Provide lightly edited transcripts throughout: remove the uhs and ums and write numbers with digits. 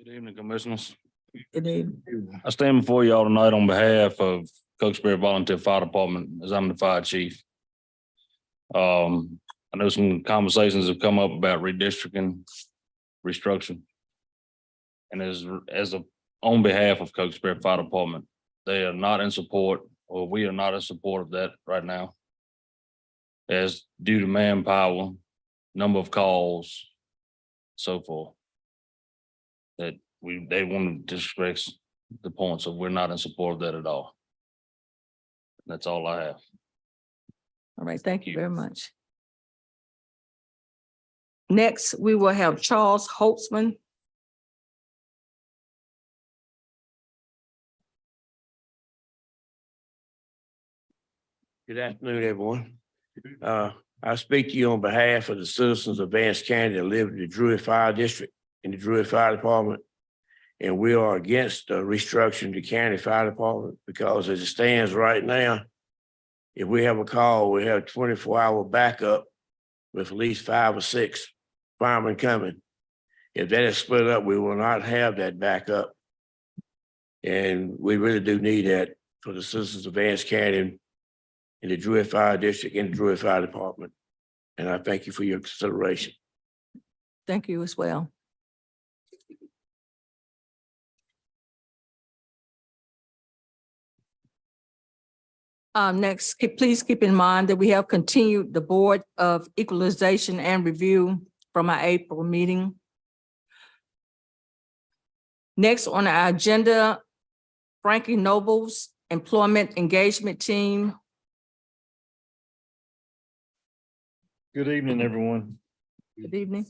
Good evening, Commissioners. Good evening. I stand before y'all tonight on behalf of Cokesbury Volunteer Fire Department, as I'm the fire chief. I know some conversations have come up about redistricting, restructuring. And on behalf of Cokesbury Fire Department, they are not in support, or we are not in support of that right now. As due to manpower, number of calls, so forth. That they want to disrespect the point, so we're not in support of that at all. That's all I have. All right, thank you very much. Next, we will have Charles Holtzman. Good afternoon, everyone. I speak to you on behalf of the citizens of Vance County that live in the Druid Fire District and the Druid Fire Department. And we are against restructuring the county fire department because as it stands right now, if we have a call, we have 24-hour backup with at least 5 or 6 firemen coming. If that is split up, we will not have that backup. And we really do need that for the citizens of Vance County in the Druid Fire District and the Druid Fire Department. And I thank you for your consideration. Thank you as well. Next, please keep in mind that we have continued the Board of Equalization and Review from our April meeting. Next on our agenda, Frankie Noble's Employment Engagement Team. Good evening, everyone. Good evening.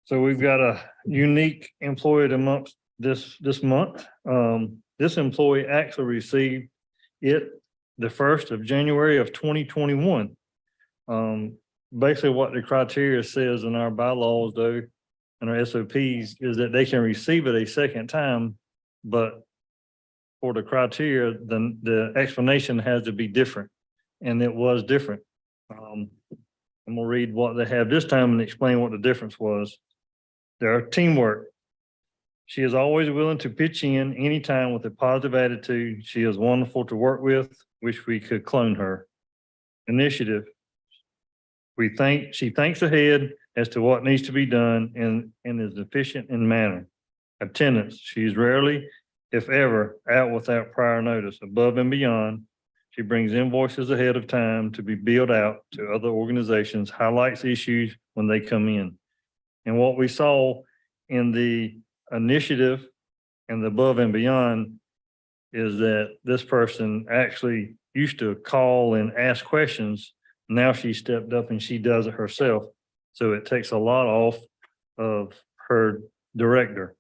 So we've got a unique employee of the month this month. This employee actually received it the 1st of January of 2021. Basically what the criteria says in our bylaws though, and our SOPs is that they can receive it a second time, but for the criteria, then the explanation has to be different, and it was different. I'm gonna read what they have this time and explain what the difference was. Their teamwork. She is always willing to pitch in anytime with a positive attitude. She is wonderful to work with. Wish we could clone her. Initiative. She thinks ahead as to what needs to be done and is efficient in manner. Attendance. She's rarely, if ever, out without prior notice. Above and beyond. She brings invoices ahead of time to be billed out to other organizations, highlights issues when they come in. And what we saw in the initiative and the above and beyond is that this person actually used to call and ask questions. Now she stepped up and she does it herself. So it takes a lot off of her director,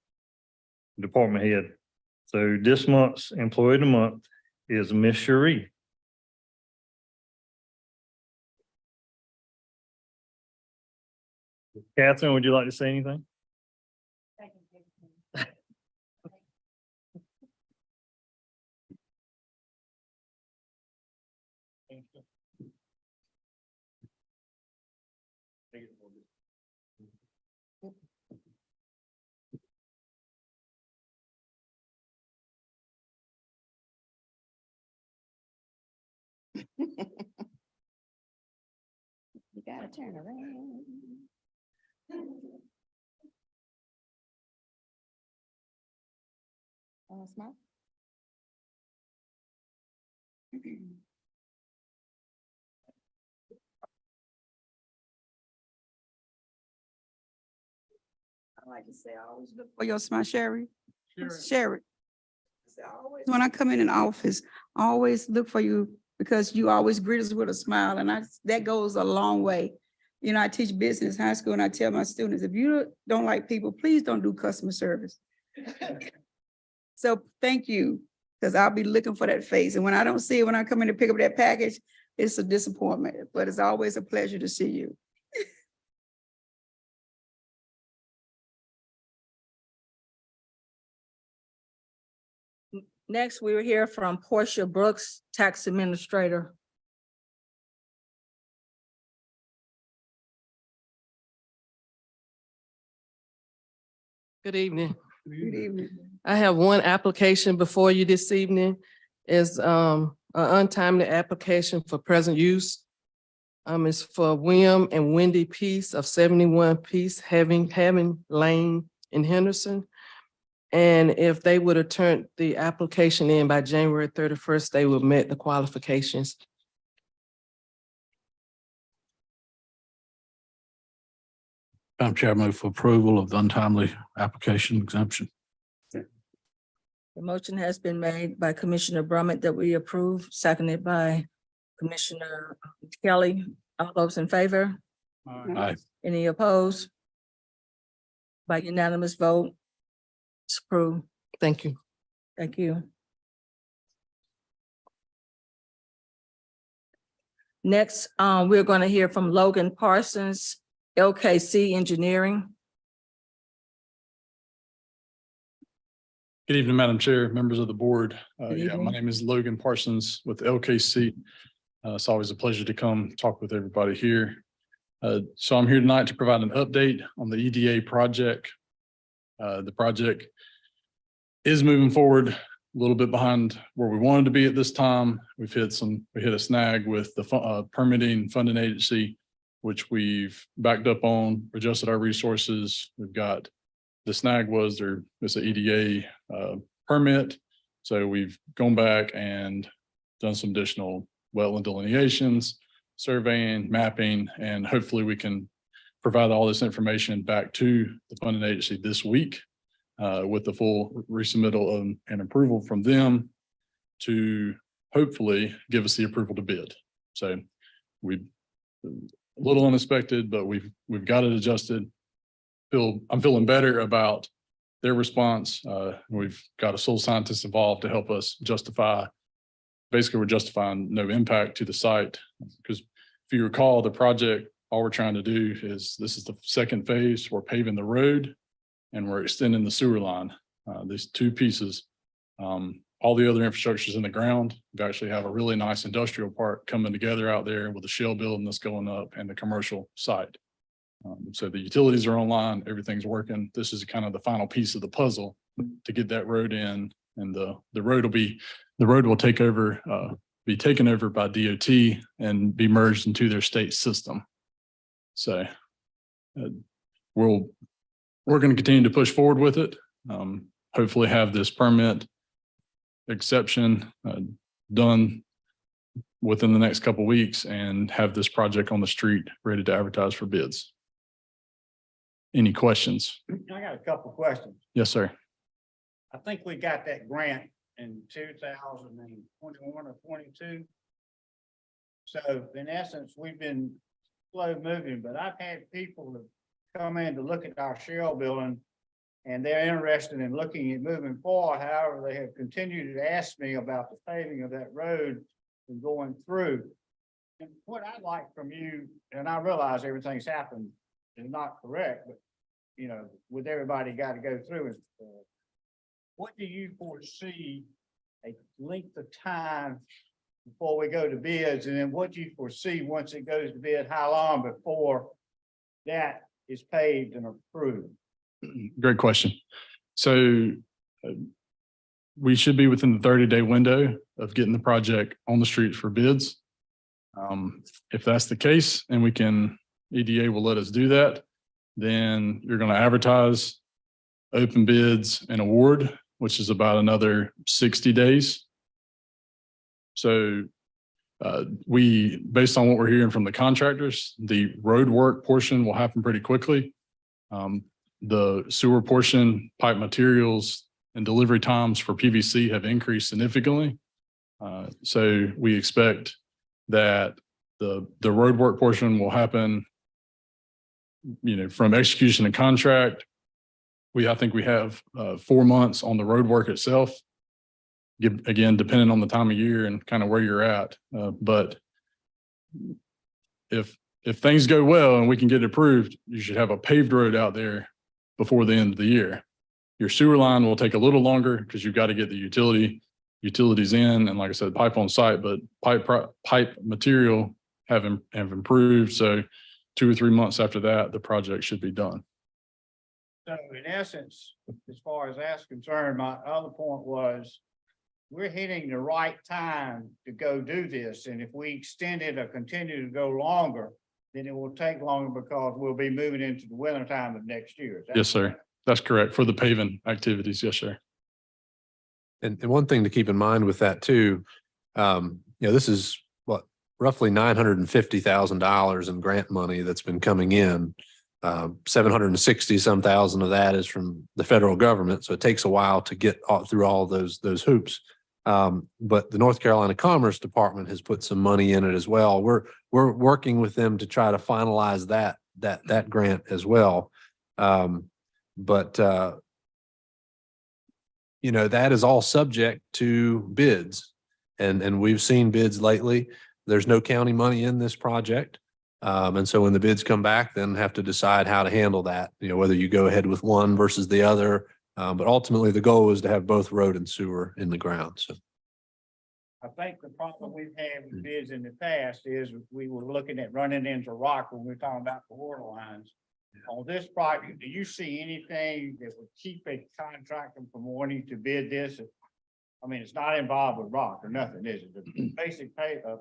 department head. So this month's employee of the month is Miss Cherie. Catherine, would you like to say anything? You gotta turn around. Smile. I like to say, I always look for your smile, Sherry. Sherry. When I come in office, I always look for you because you always greet us with a smile, and that goes a long way. You know, I teach business high school, and I tell my students, if you don't like people, please don't do customer service. So thank you, because I'll be looking for that face, and when I don't see it, when I come in to pick up that package, it's a disappointment, but it's always a pleasure to see you. Next, we will hear from Portia Brooks, Tax Administrator. Good evening. Good evening. I have one application before you this evening. Is an untimely application for present use. It's for William and Wendy Peace of 71 Peace having Lane in Henderson. And if they would have turned the application in by January 31st, they would met the qualifications. Madam Chair, I move for approval of the untimely application exemption. The motion has been made by Commissioner Brummett that we approve, seconded by Commissioner Kelly. All those in favor? Aye. Any opposed? By unanimous vote, it's approved. Thank you. Thank you. Next, we're going to hear from Logan Parsons, LKC Engineering. Good evening, Madam Chair, members of the board. Good Yeah, my evening. name is Logan Parsons with LKC. It's always a pleasure to come talk with everybody here. So I'm here tonight to provide an update on the EDA project. The project is moving forward a little bit behind where we wanted to be at this time. We hit a snag with the permitting funding agency, which we've backed up on, adjusted our resources. We've got, the snag was it's an EDA permit. So we've gone back and done some additional wetland delineations, surveying, mapping, and hopefully we can provide all this information back to the funding agency this week with the full resubmittal and approval from them to hopefully give us the approval to bid. So we, a little unexpected, but we've got it adjusted. I'm feeling better about their response. We've got a soil scientist involved to help us justify. Basically, we're justifying no impact to the site because if you recall, the project, all we're trying to do is, this is the second phase. We're paving the road and we're extending the sewer line. These two pieces. All the other infrastructure is in the ground. We actually have a really nice industrial park coming together out there with a shell building that's going up and the commercial site. So the utilities are online, everything's working. This is kind of the final piece of the puzzle to get that road in, and the road will take over, be taken over by DOT and be merged into their state system. So we're going to continue to push forward with it. Hopefully have this permit exception done within the next couple of weeks and have this project on the street ready to advertise for bids. Any questions? I got a couple questions. Yes, sir. I think we got that grant in 2021 or 22. So in essence, we've been slow moving, but I've had people that come in to look at our shell building and they're interested in looking at moving forward. However, they have continued to ask me about the paving of that road and going through. And what I'd like from you, and I realize everything's happened is not correct, but you know, with everybody got to go through it. What do you foresee a length of time before we go to bids? And then what do you foresee once it goes to bid, how long before that is paved and approved? Great question. So we should be within the 30-day window of getting the project on the streets for bids. If that's the case, and EDA will let us do that, then you're going to advertise, open bids, and award, which is about another 60 days. So based on what we're hearing from the contractors, the road work portion will happen pretty quickly. The sewer portion, pipe materials, and delivery times for PVC have increased significantly. So we expect that the road work portion will happen, you know, from execution and contract. I think we have 4 months on the road work itself. Again, depending on the time of year and kind of where you're at. But if things go well and we can get it approved, you should have a paved road out there before the end of the year. Your sewer line will take a little longer because you've got to get the utilities in, and like I said, pipe on site, but pipe material have improved. So 2 or 3 months after that, the project should be done. So in essence, as far as that's concerned, my other point was we're hitting the right time to go do this. And if we extend it or continue to go longer, then it will take longer because we'll be moving into the winter time of next year. Is that Yes, sir. correct? That's correct for the paving activities. Yes, sir. And one thing to keep in mind with that too, this is what, roughly $950,000 in grant money that's been coming in. 760 some thousand of that is from the federal government. So it takes a while to get through all those hoops. But the North Carolina Commerce Department has put some money in it as well. We're working with them to try to finalize that grant as well. That is all subject to bids. And we've seen bids lately. There's no county money in this project. And so when the bids come back, then have to decide how to handle that, whether you go ahead with one versus the other. But ultimately the goal is to have both road and sewer in the ground. So. I think the problem we've had with bids in the past is we were looking at running into rock when we were talking about the water lines. On this project, do you see anything that would keep a contractor from wanting to bid this? I mean, it's not involved with rock or nothing, is it? The basic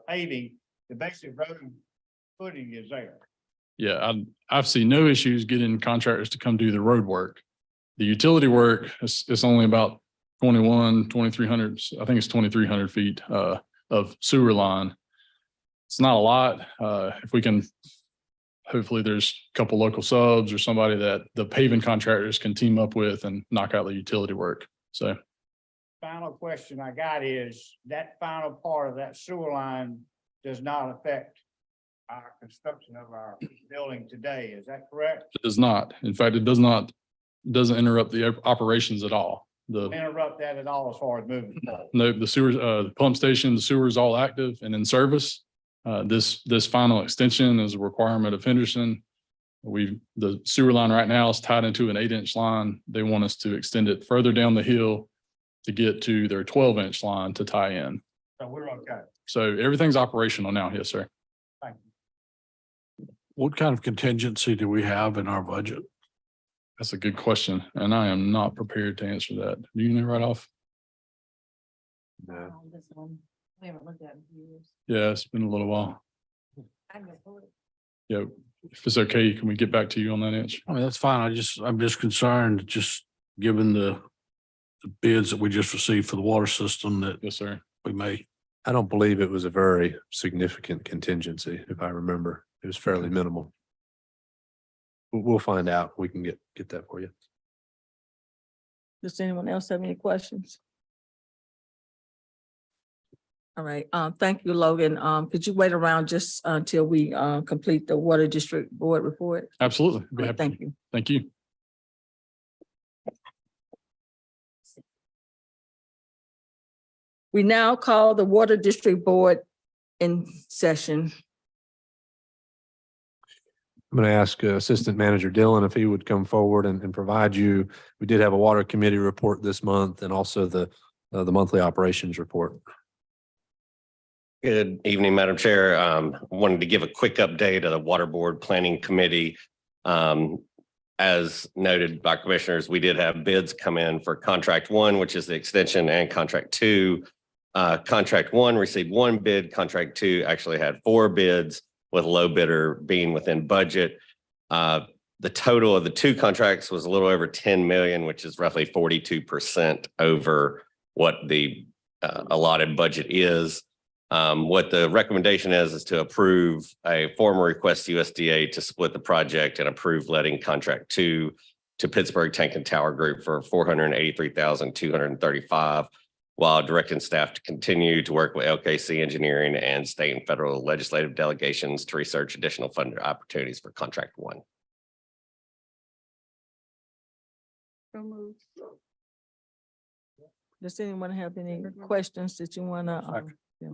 paving, the basic road footing is there. Yeah, I've seen no issues getting contractors to come do the road work. The utility work is only about 2,300, I think it's 2,300 feet of sewer line. It's not a lot. If we can, hopefully there's a couple local subs or somebody that the paving contractors can team up with and knock out the utility work. So. Final question I got is that final part of that sewer line does not affect our construction of our building today. Is that correct? It does not. In fact, it doesn't interrupt the operations at all. Interrupt that at all as far as moving forward? No, the sewers, the pump station, the sewer is all active and in service. This final extension is a requirement of Henderson. The sewer line right now is tied into an 8-inch line. They want us to extend it further down the hill to get to their 12-inch line to tie in. So we're okay. So everything's operational now. Yes, sir. Thank you. What kind of contingency do we have in our budget? That's a good question. And I am not prepared to answer that. Do you know right off? No. This one, we haven't looked at it in years. Yeah, it's been a little while. Yeah, if it's okay, can we get back to you on that answer? I mean, that's fine. I'm just concerned, just given the bids that we just received for the water system that Yes, sir. we may. I don't believe it was a very significant contingency, if I remember. It was fairly minimal. We'll find out. We can get that for you. Does anyone else have any questions? All right, thank you, Logan. Could you wait around just until we complete the Water District Board report? Absolutely. Be All right, happy. thank you. Thank you. We now call the Water District Board in session. I'm going to ask Assistant Manager Dillon if he would come forward and provide you. We did have a water committee report this month and also the monthly operations report. Good evening, Madam Chair. Wanted to give a quick update of the Water Board Planning Committee. As noted by commissioners, we did have bids come in for contract one, which is the extension, and contract two. Contract one received one bid. Contract two actually had 4 bids, with low bidder being within budget. The total of the 2 contracts was a little over 10 million, which is roughly 42% over what the allotted budget is. What the recommendation is to approve a formal request to USDA to split the project and approve letting contract 2 to Pittsburgh Tank and Tower Group for $483,235, while directing staff to continue to work with LKC Engineering and state and federal legislative delegations to research additional funding opportunities for contract 1. So moved. Does anyone have any questions that you wanna? So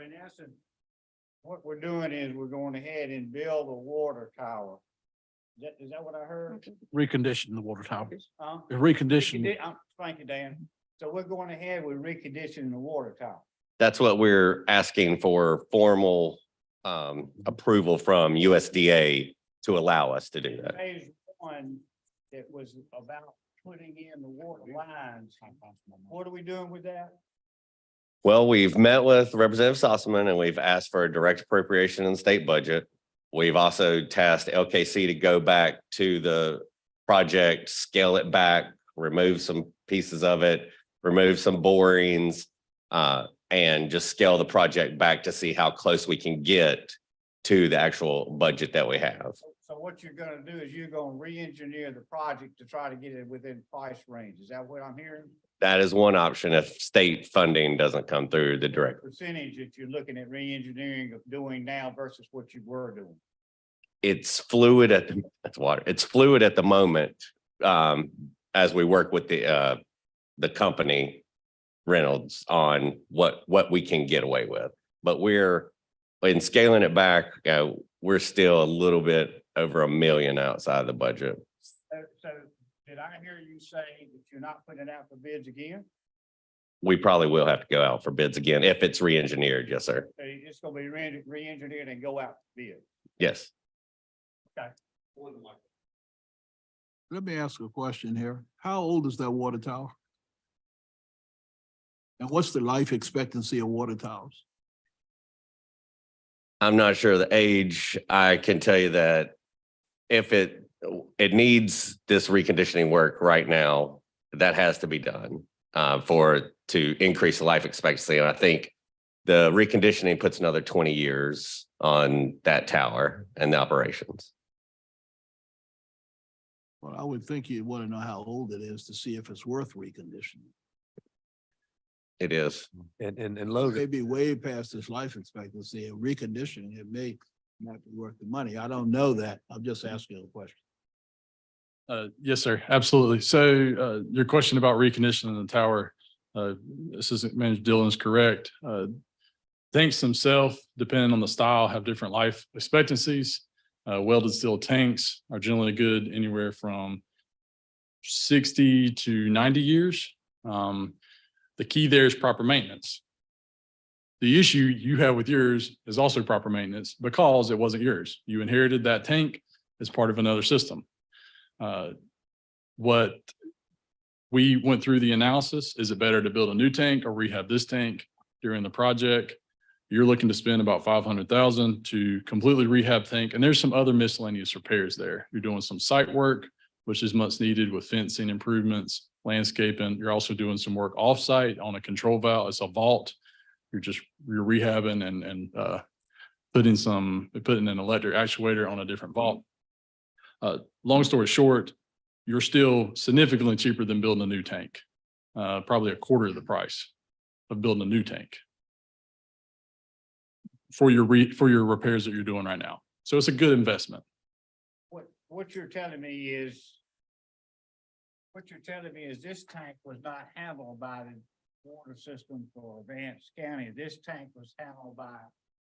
in essence, what we're doing is we're going ahead and build a water tower. Is that what I heard? Recondition the water tower. Huh? Recondition. Thank you, Dan. So we're going ahead with reconditioning the water tower. That's what we're asking for formal approval from USDA to allow us to do that. Phase one, that was about putting in the water lines. What are we doing with that? Well, we've met with Representative Sossaman and we've asked for a direct appropriation in the state budget. We've also tasked LKC to go back to the project, scale it back, remove some pieces of it, remove some borings, and just scale the project back to see how close we can get to the actual budget that we have. So what you're gonna do is you're gonna re-engineer the project to try to get it within price range. Is that what I'm hearing? That is one option if state funding doesn't come through the direct. Percentage that you're looking at re-engineering of doing now versus what you were doing. It's fluid that's water. It's fluid at the moment, as we work with the company Reynolds on what we can get away with. But we're in scaling it back, we're still a little bit over $1 million outside the budget. So did I hear you say that you're not putting it out for bids again? We probably will have to go out for bids again if it's re-engineered. Yes, sir. So it's gonna be re-engineered and go out for bid. Yes. Okay. Let me ask a question here. How old is that water tower? And what's the life expectancy of water towers? I'm not sure the age. I can tell you that if it needs this reconditioning work right now, that has to be done to increase the life expectancy. And I think the reconditioning puts another 20 years on that tower and the operations. Well, I would think you'd want to know how old it is to see if it's worth reconditioning. It is. And It Logan. may be way past its life expectancy and reconditioning, it may not be worth the money. I don't know that. I'm just asking a question. Yes, sir, absolutely. So your question about reconditioning the tower, Assistant Manager Dillon is correct. Tanks themselves, depending on the style, have different life expectancies. Welded steel tanks are generally good anywhere from 60 to 90 years. The key there is proper maintenance. The issue you have with yours is also proper maintenance because it wasn't yours. You inherited that tank as part of another system. What we went through the analysis, is it better to build a new tank or rehab this tank during the project? You're looking to spend about 500,000 to completely rehab tank. And there's some other miscellaneous repairs there. You're doing some site work, which is much needed with fencing improvements, landscaping. You're also doing some work offsite on a control valve. It's a vault. You're rehabbing and putting an electric actuator on a different vault. Long story short, you're still significantly cheaper than building a new tank. Probably a quarter of the price of building a new tank for your repairs that you're doing right now. So it's a good investment. What you're telling me is this tank was not handled by the water system for Vance County. This tank was handled by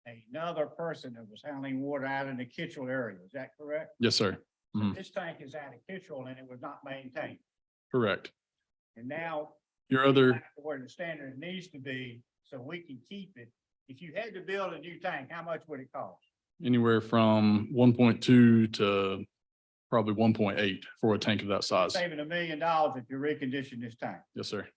another person that was handling water out in the Kitchell area. Is that correct? Yes, sir. Mhm. This tank is out of Kitchell and it was not maintained. Correct. And now Your other, back to where the standard needs to be so we can keep it. If you had to build a new tank, how much would it cost? anywhere from 1.2 to probably 1.8 for a tank of that size. Saving $1 million if you recondition this tank. Yes, sir.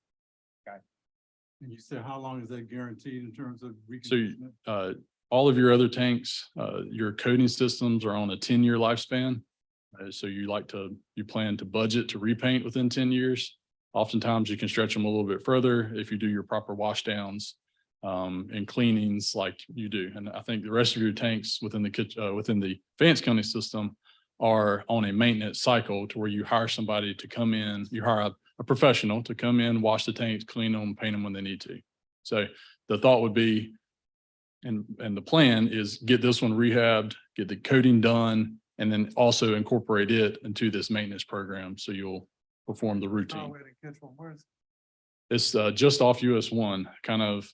And you said how long is that guaranteed in terms of So all of your other tanks, your coating systems are on a 10-year lifespan. So you plan to budget to repaint within 10 years. Oftentimes you can stretch them a little bit further if you do your proper wash downs and cleanings like you do. And I think the rest of your tanks within the Vance County system are on a maintenance cycle to where you hire somebody to come in, you hire a professional to come in, wash the tanks, clean them, paint them when they need to. So the thought would be, and the plan is get this one rehabbed, get the coating done, and then also incorporate it into this maintenance program. So you'll perform the routine. It's just off US 1, kind of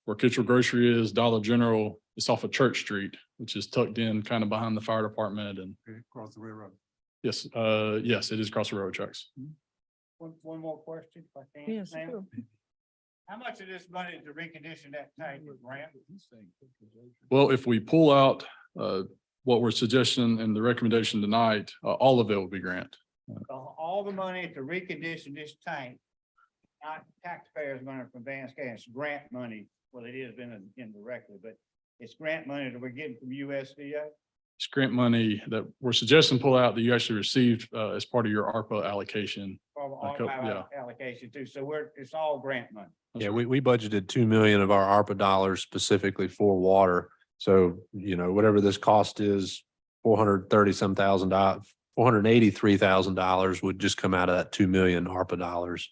where Kitchell Grocery is, Dollar General. It's off of Church Street, which is tucked in kind of behind the fire department and. Across the railroad. Yes, yes, it is across the railroad tracks. One more question, if I can. Yes, ma'am. sure. How much of this money to recondition that tank is grant? Well, if we pull out what we're suggesting and the recommendation tonight, all of it will be grant. All the money to recondition this tank, not taxpayers' money from Vance County, it's grant money. Well, it is been indirectly, but it's grant money that we're getting from USDA. It's grant money that we're suggesting pull out that you actually received as part of your ARPA allocation. From all Okay, our yeah. allocation too. So it's all grant money. Yeah, we budgeted 2 million of our ARPA dollars specifically for water. So, you know, whatever this cost is, $483,000 would just come out of that 2 million ARPA dollars.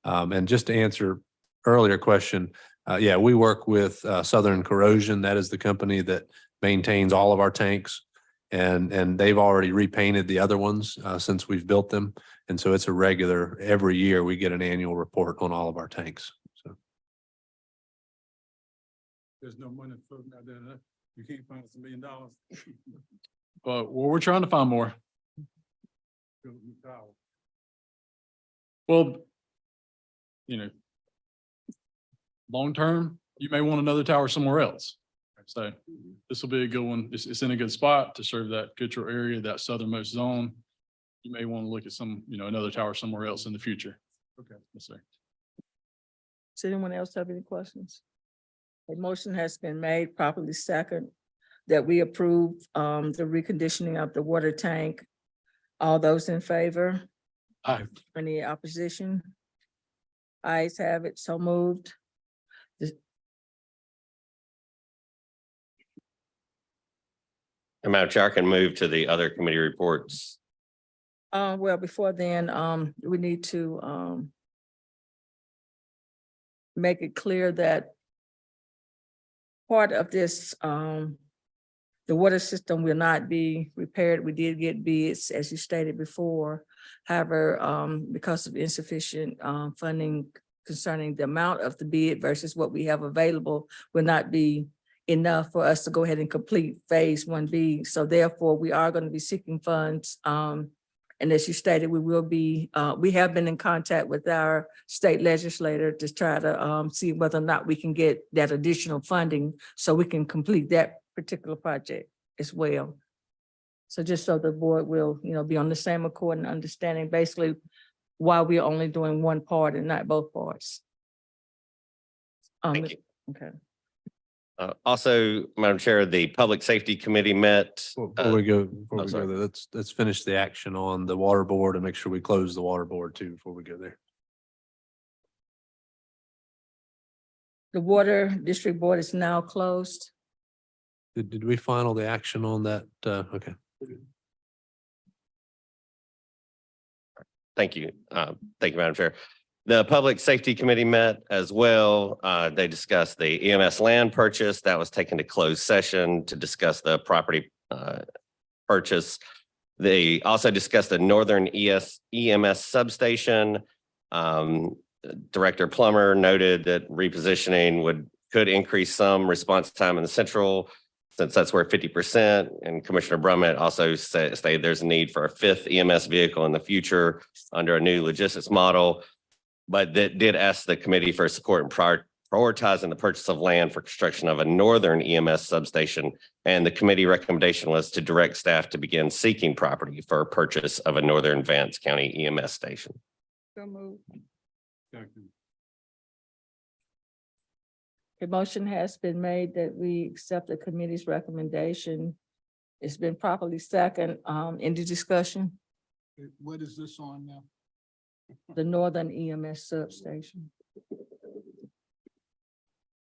And just to answer earlier question, yeah, we work with Southern Corrosion. That is the company that maintains all of our tanks. And they've already repainted the other ones since we've built them. And so it's a regular, every year we get an annual report on all of our tanks. So. There's no money floating out there. Huh? You can't find us $1 million. But we're trying to find more. Well, you know, long term, you may want another tower somewhere else. So this will be a good one. It's in a good spot to serve that Goodrich area, that southernmost zone. You may want to look at some, you know, another tower somewhere else in the future. Okay, yes, sir. Does anyone else have any questions? A motion has been made, properly second, that we approve the reconditioning of the water tank. All those in favor? Aye. Any opposition? Ayes have it, so moved. And Madam Chair, I can move to the other committee reports. Well, before then, we need to make it clear that part of this, the water system will not be repaired. We did get bids, as you stated before. However, because of insufficient funding concerning the amount of the bid versus what we have available will not be enough for us to go ahead and complete phase 1B. So therefore, we are going to be seeking funds. And as you stated, we will be, we have been in contact with our state legislator to try to see whether or not we can get that additional funding so we can complete that particular project as well. So just so the board will, you know, be on the same accord and understanding basically why we're only doing one part and not both parts. Thank you. Okay. Also, Madam Chair, the Public Safety Committee met. Before we go oh, sorry. there, let's finish the action on the water board and make sure we close the water board too before we go there. The Water District Board is now closed. Did we final the action on that? Okay. Thank you. Thank you, Madam Chair. The Public Safety Committee met as well. They discussed the EMS land purchase that was taken to closed session to discuss the property purchase. They also discussed the Northern EMS substation. Director Plummer noted that repositioning could increase some response time in the central, since that's where 50%. And Commissioner Brummett also stated there's a need for a 5th EMS vehicle in the future under a new logistics model. But that did ask the committee for support in prioritizing the purchase of land for construction of a Northern EMS substation. And the committee recommendation was to direct staff to begin seeking property for purchase of a Northern Vance County EMS station. So moved. A motion has been made that we accept the committee's recommendation. It's been properly second, in the discussion, What is this on now? the Northern EMS substation.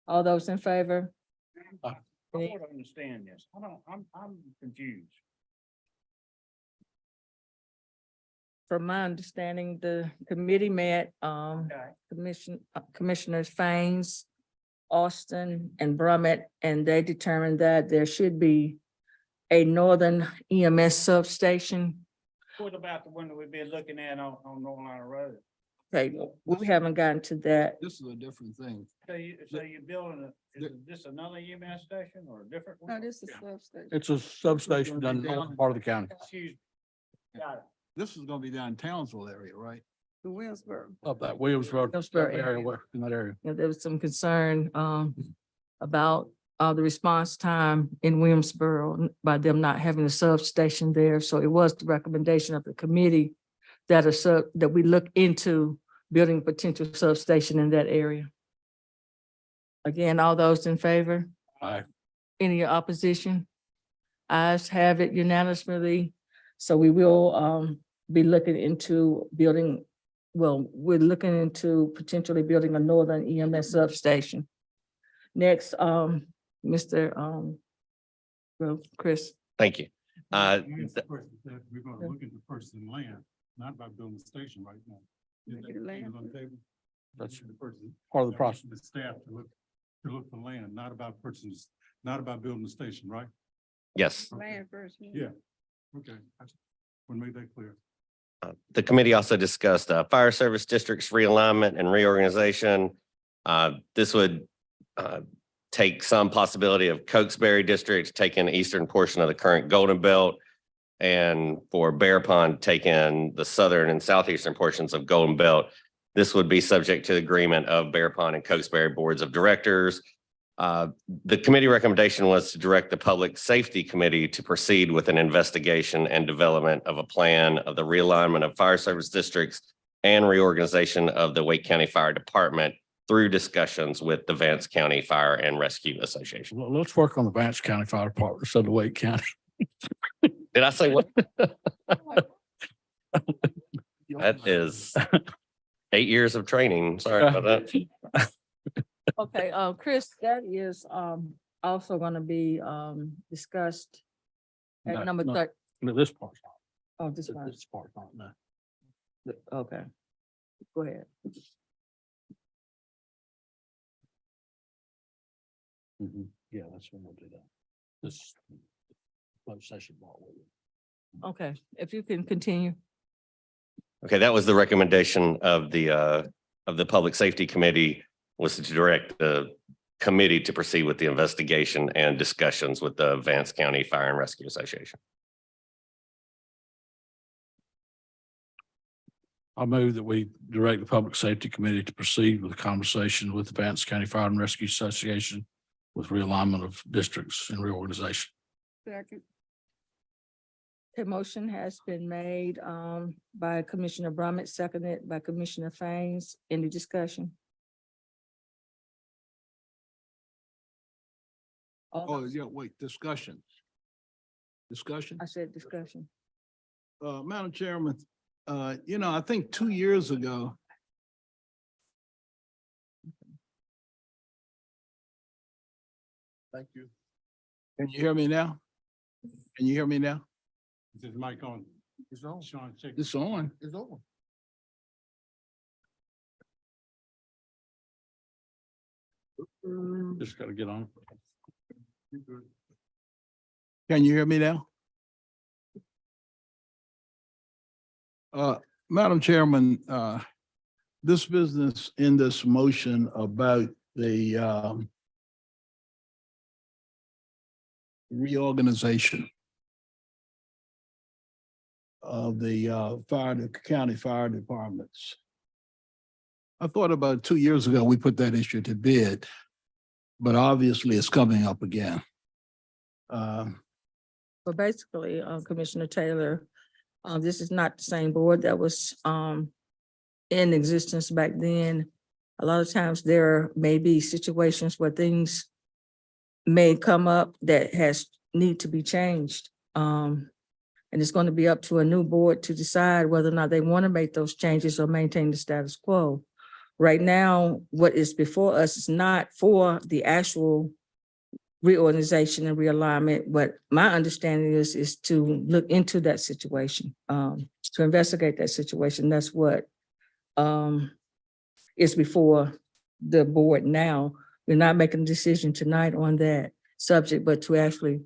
All those in favor? I don't understand this. I'm confused. From my understanding, the committee met, Okay. Commissioners Faines, Austin, and Brummett, and they determined that there should be a Northern EMS substation. What about the one that we've been looking at on North Road? Okay, we haven't gotten to that. This is a different thing. So you're building is this another EMS station or a different No, one? this is substation. It's a substation done in another part of the county. Excuse me. Got it. This is gonna be down in Townsville area, right? The Williamsburg. Up that Williams Road. Williamsburg area, area. in that area. You know, there was some concern about the response time in Williamsboro by them not having a substation there. So it was the recommendation of the committee that that we look into building a potential substation in that area. Again, all those in favor? Aye. Any opposition? Ayes have it unanimously. So we will be looking into building, well, we're looking into potentially building a northern EMS substation. Next, Mr. Well, Chris. Thank you. We're gonna look into purchasing land, not about building a station right now. That's part of the process. The staff to look for land, not about purchasing, not about building a station, right? Yes. Land first. Yeah. Okay. Want to make that clear. The committee also discussed fire service districts realignment and reorganization. This would take some possibility of Cokesbury District, taking the eastern portion of the current Golden Belt, and for Bear Pond, taking the southern and southeastern portions of Golden Belt. This would be subject to the agreement of Bear Pond and Cokesbury boards of directors. The committee recommendation was to direct the Public Safety Committee to proceed with an investigation and development of a plan of the realignment of fire service districts and reorganization of the Wake County Fire Department through discussions with the Vance County Fire and Rescue Association. Well, let's work on the Vance County Fire Department instead of Wake County. Did I say what? That is 8 years of training. Sorry about that. Okay, Chris, that is also gonna be discussed No, at number no. 30. No, this part's not. Oh, this one. This part's not, no. Okay. Go ahead. Yeah, that's when we'll do that. This closed session ball with it. Okay, if you can continue. Okay, that was the recommendation of the Public Safety Committee, was to direct the committee to proceed with the investigation and discussions with the Vance County Fire and Rescue Association. I move that we direct the Public Safety Committee to proceed with a conversation with the Vance County Fire and Rescue Association with realignment of districts and reorganization. Second. The motion has been made by Commissioner Brummett, seconded by Commissioner Faines. Any discussion? Oh, yeah, wait, discussion. Discussion? I said discussion. Madam Chairman, I think 2 years ago. Thank you. Can you hear me now? Can you hear me now? Is this mic on? It's on. Sean, check. It's on. It's on. Just gotta get on. Can you hear me now? Madam Chairman, this business in this motion about the reorganization of the county fire departments. I thought about 2 years ago, we put that issue to bid, but obviously it's coming up again. But basically, Commissioner Taylor, this is not the same board that was in existence back then. A lot of times there may be situations where things may come up that need to be changed. And it's going to be up to a new board to decide whether or not they want to make those changes or maintain the status quo. Right now, what is before us is not for the actual reorganization and realignment. But my understanding is to look into that situation, to investigate that situation. That's what is before the board now. We're not making a decision tonight on that subject, but to actually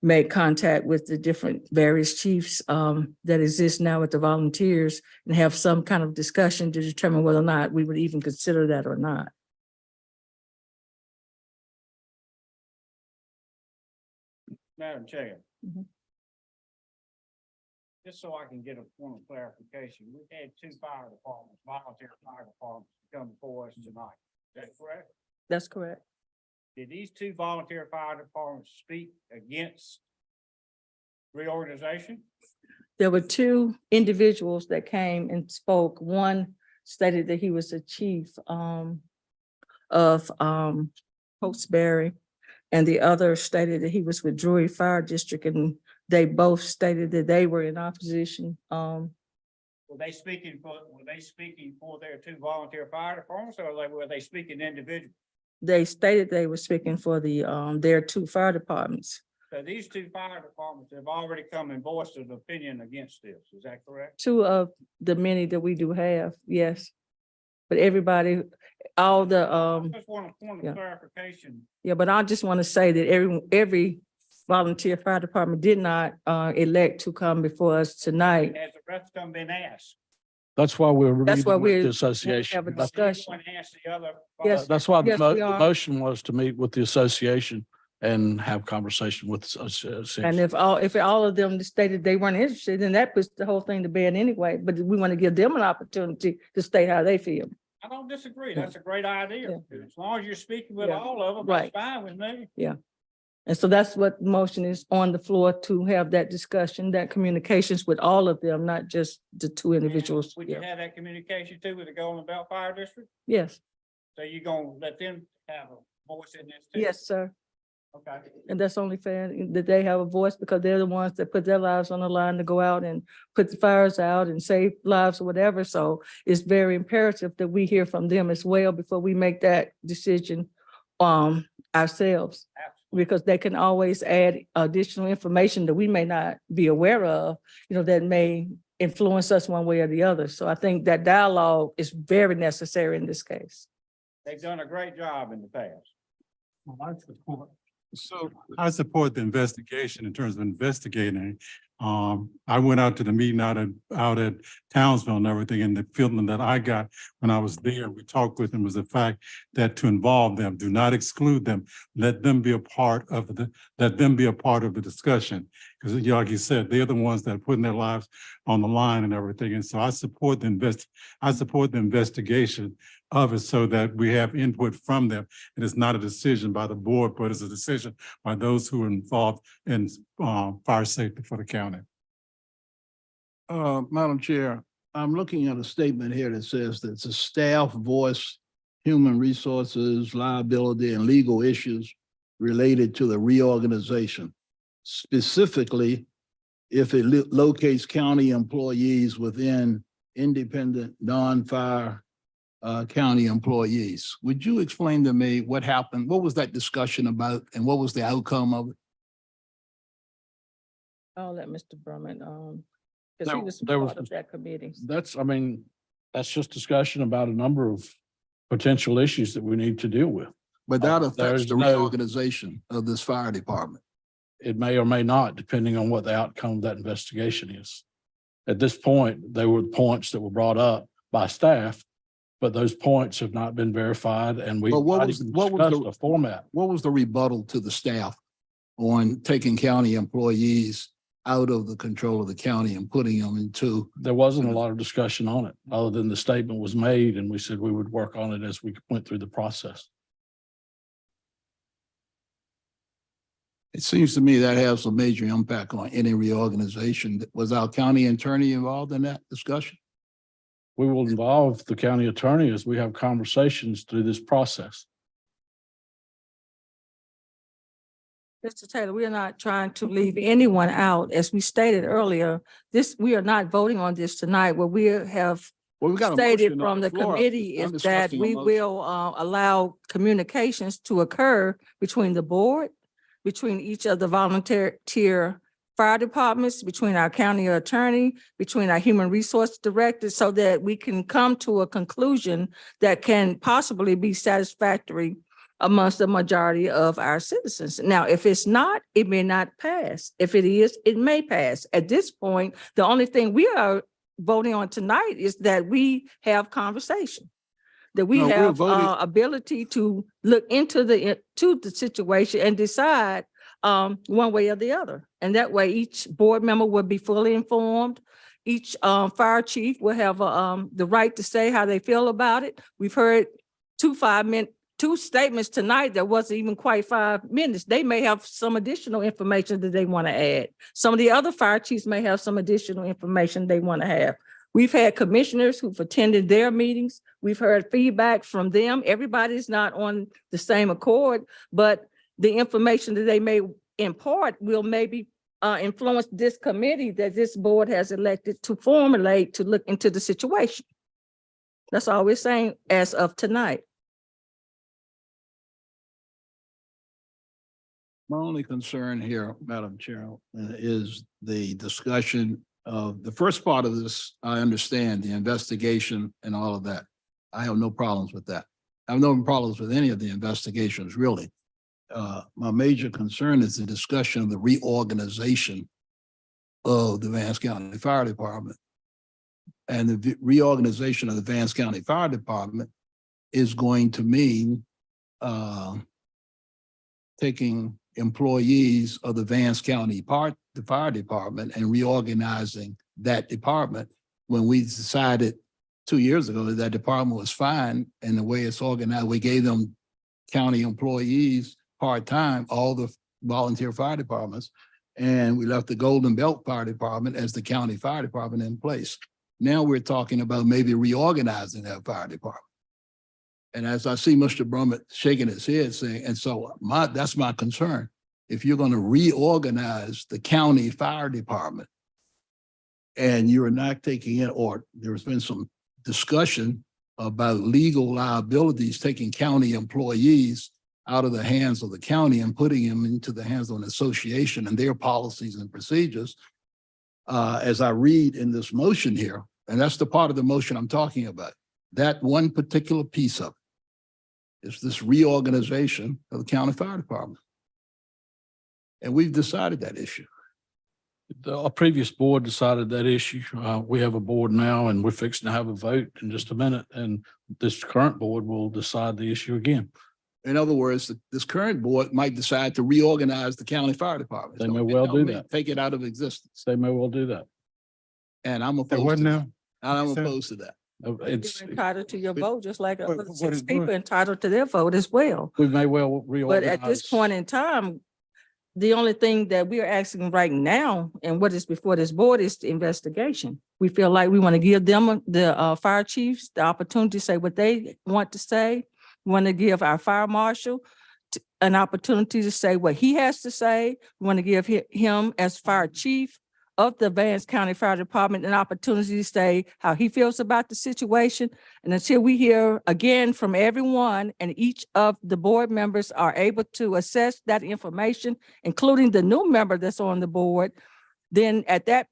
make contact with the different various chiefs that exist now with the volunteers and have some kind of discussion to determine whether or not we would even consider that or not. Madam Chair. Mhm. Just so I can get a point of clarification, we had 2 fire departments, volunteer fire departments come before us tonight. Is that correct? That's correct. did these two volunteer fire departments speak against reorganization? There were two individuals that came and spoke. One stated that he was the chief of Hokesbury, and the other stated that he was with Drury Fire District, and they both stated that they were in opposition. Were they speaking for their two volunteer fire departments, or were they speaking individually? They stated they were speaking for their two fire departments. So these two fire departments have already come and voiced an opinion against this, is that correct? Two of the many that we do have, yes. But everybody, all the, Just want a point yeah. of clarification. yeah, but I just want to say that every volunteer fire department did not elect to come before us tonight. Has the rest of them been asked? That's why we're. That's why meeting with we're- the association. have a That's- discussion. Anyone asked the other? Yes. That's why the Yes, we are. motion was to meet with the association and have conversation with the association. And if all of them stated they weren't interested, then that puts the whole thing to bed anyway. But we want to give them an opportunity to state how they feel. I don't disagree. That's a great idea. As long as you're speaking with Yeah. all of them, Right. that's fine with me. And so that's what the motion is on the floor, to have that discussion, that communications with all of them, not just the two individuals. Would you Yeah. have that communication too with the Golden Belt Fire District? Yes, So you're gonna let them have a voice in this too? yes, sir. Okay. And that's only fair that they have a voice, because they're the ones that put their lives on the line to go out and put the fires out and save lives or whatever. So it's very imperative that we hear from them as well before we make that decision ourselves. Because they can always add additional information that we may not be aware of, that may influence us one way or the other. So I think that dialogue is very necessary in this case. They've done a great job in the past. So I support the investigation in terms of investigating. I went out to the meeting out at Townsville and everything, and the feeling that I got when I was there, we talked with them, was the fact that to involve them, do not exclude them, let them be a part of the discussion. Because like you said, they're the ones that are putting their lives on the line and everything. And so I support the investigation of it so that we have input from them. It is not a decision by the board, but it's a decision by those who are involved in fire safety for the county. Madam Chair, I'm looking at a statement here that says that it's a staff voice, human resources, liability, and legal issues related to the reorganization. Specifically, if it locates county employees within independent, non-fire county employees. Would you explain to me what happened? What was that discussion about, and what was the outcome of it? I'll let Mr. Brumman, because he was There was- part of that committee. That's just discussion about a number of potential issues that we need to deal with. But that affects There's the no- reorganization of this fire department. It may or may not, depending on what the outcome of that investigation is. At this point, they were the points that were brought up by staff, but those points have not been verified, and we But what not was- even what was discussed the- the format. What was the rebuttal to the staff on taking county employees out of the control of the county and putting them into? There wasn't a lot of discussion on it, other than the statement was made, and we said we would work on it as we went through the process. It seems to me that has a major impact on any reorganization. Was our county attorney involved in that discussion? We will involve the county attorney as we have conversations through this process. Mr. Taylor, we are not trying to leave anyone out. As we stated earlier, we are not voting on this tonight. What we have Well, we got a stated motion on from the floor. committee I'm is that discussing a we motion. will allow communications to occur between the board, between each of the volunteer fire departments, between our county attorney, between our human resource director, so that we can come to a conclusion that can possibly be satisfactory amongst the majority of our citizens. Now, if it's not, it may not pass. If it is, it may pass. At this point, the only thing we are voting on tonight is that we have conversation, that we No, we're have voting- ability to look into the situation and decide one way or the other. And that way, each board member will be fully informed. Each fire chief will have the right to say how they feel about it. We've heard two 5-minute two statements tonight that wasn't even quite 5 minutes. They may have some additional information that they want to add. Some of the other fire chiefs may have some additional information they want to have. We've had commissioners who've attended their meetings. We've heard feedback from them. Everybody's not on the same accord, but the information that they may impart will maybe influence this committee that this board has elected to formulate to look into the situation. That's all we're saying as of tonight. My only concern here, Madam Chair, is the discussion of the first part of this. I understand the investigation and all of that. I have no problems with that. I have no problems with any of the investigations, really. My major concern is the discussion of the reorganization of the Vance County Fire Department. And the reorganization of the Vance County Fire Department is going to mean taking employees of the Vance County the Fire Department and reorganizing that department when we decided 2 years ago that department was fine and the way it's organized, we gave them county employees part-time, all the volunteer fire departments, and we left the Golden Belt Fire Department as the county fire department in place. Now we're talking about maybe reorganizing that fire department. And as I see Mr. Brummett shaking his head saying, and so that's my concern. If you're going to reorganize the county fire department and you're not taking it, or there's been some discussion about legal liabilities, taking county employees out of the hands of the county and putting them into the hands of an association and their policies and procedures. As I read in this motion here, and that's the part of the motion I'm talking about, that one particular piece of it is this reorganization of the county fire department. And we've decided that issue. A previous board decided that issue. We have a board now and we're fixing to have a vote in just a minute. And this current board will decide the issue again. In other words, this current board might decide to reorganize the county fire department. They may well do that. Take it out of existence. They may well do that. And I'm What opposed to now? that. And I'm Sir? opposed to that. It's, You're entitled to your vote, just like other what 6 is- people entitled to their vote as well. we may well But reorganize. at this point in time, the only thing that we are asking right now and what is before this board is the investigation. We feel like we want to give them, the fire chiefs, the opportunity to say what they want to say. We want to give our fire marshal an opportunity to say what he has to say. We want to give him as fire chief of the Vance County Fire Department an opportunity to say how he feels about the situation. And until we hear again from everyone and each of the board members are able to assess that information, including the new member that's on the board, then at that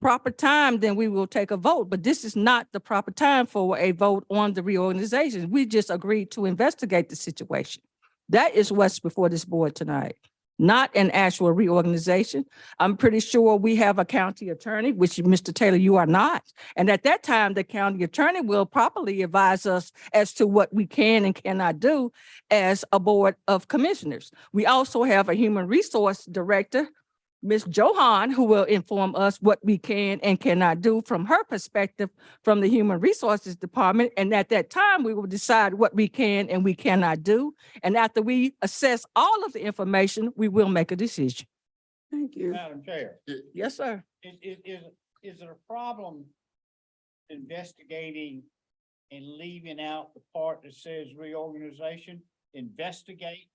proper time, then we will take a vote. But this is not the proper time for a vote on the reorganization. We just agreed to investigate the situation. That is what's before this board tonight, not an actual reorganization. I'm pretty sure we have a county attorney, which Mr. Taylor, you are not. And at that time, the county attorney will properly advise us as to what we can and cannot do as a board of commissioners. We also have a human resource director, Ms. Johan, who will inform us what we can and cannot do from her perspective from the Human Resources Department. And at that time, we will decide what we can and we cannot do. And after we assess all of the information, we will make a decision. Thank you. Madam Chair, Yes, sir. is it a problem investigating and leaving out the part that says reorganization, investigate,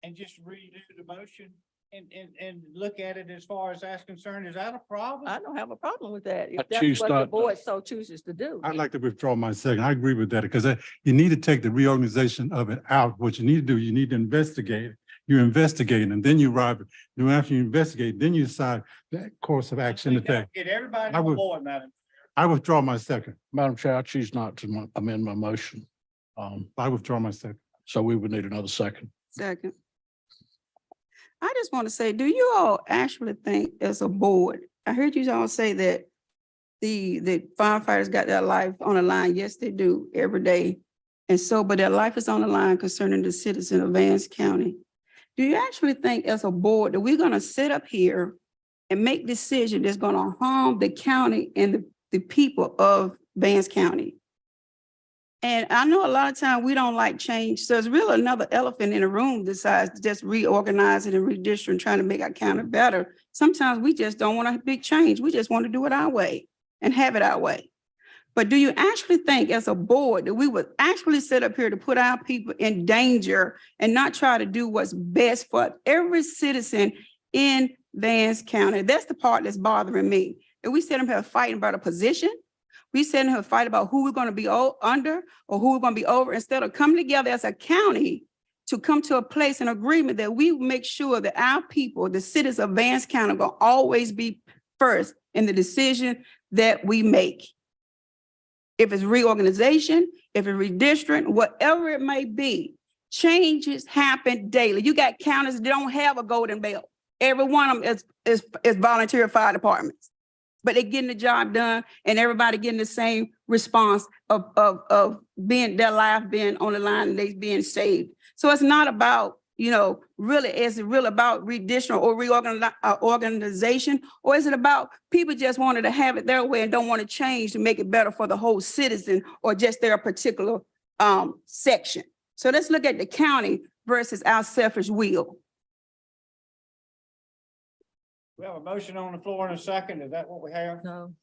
and just redo the motion? And look at it as far as that's concerned, is that a problem? I don't have a problem with that. I If that's choose what the not to. board so chooses to do. I'd like to withdraw my second. I agree with that because you need to take the reorganization of it out. What you need to do, you need to investigate it. You investigate and then you arrive, then after you investigate, then you decide that course of action to take. Get everybody I on would- board, Madam. I withdraw my second. Madam Chair, I choose not to amend my motion. I withdraw my second. So we would need another second. Second. I just want to say, do you all actually think as a board, I heard you all say that the firefighters got their life on the line. Yes, they do every day. And so, but their life is on the line concerning the citizens of Vance County. Do you actually think as a board that we're going to sit up here and make decisions that's going to harm the county and the people of Vance County? And I know a lot of time we don't like change. So it's really another elephant in the room besides just reorganizing and redistricting, trying to make our county better. Sometimes we just don't want a big change. We just want to do it our way and have it our way. But do you actually think as a board that we would actually sit up here to put our people in danger and not try to do what's best for every citizen in Vance County? That's the part that's bothering me. If we sit up here fighting about a position, we sit here fight about who we're going to be under or who we're going to be over, instead of coming together as a county to come to a place in agreement that we make sure that our people, the citizens of Vance County, will always be first in the decision that we make. If it's reorganization, if it's redistricting, whatever it may be, changes happen daily. You got counties that don't have a golden belt. Every one of them is volunteer fire departments, but they're getting the job done and everybody getting the same response of being their life being on the line and they being saved. So it's not about, really, is it really about redistricting or reorganization, or is it about people just wanted to have it their way and don't want to change to make it better for the whole citizen or just their particular section? So let's look at the county versus our selfish will. We have a motion on the floor in a second. Is that what we have? No,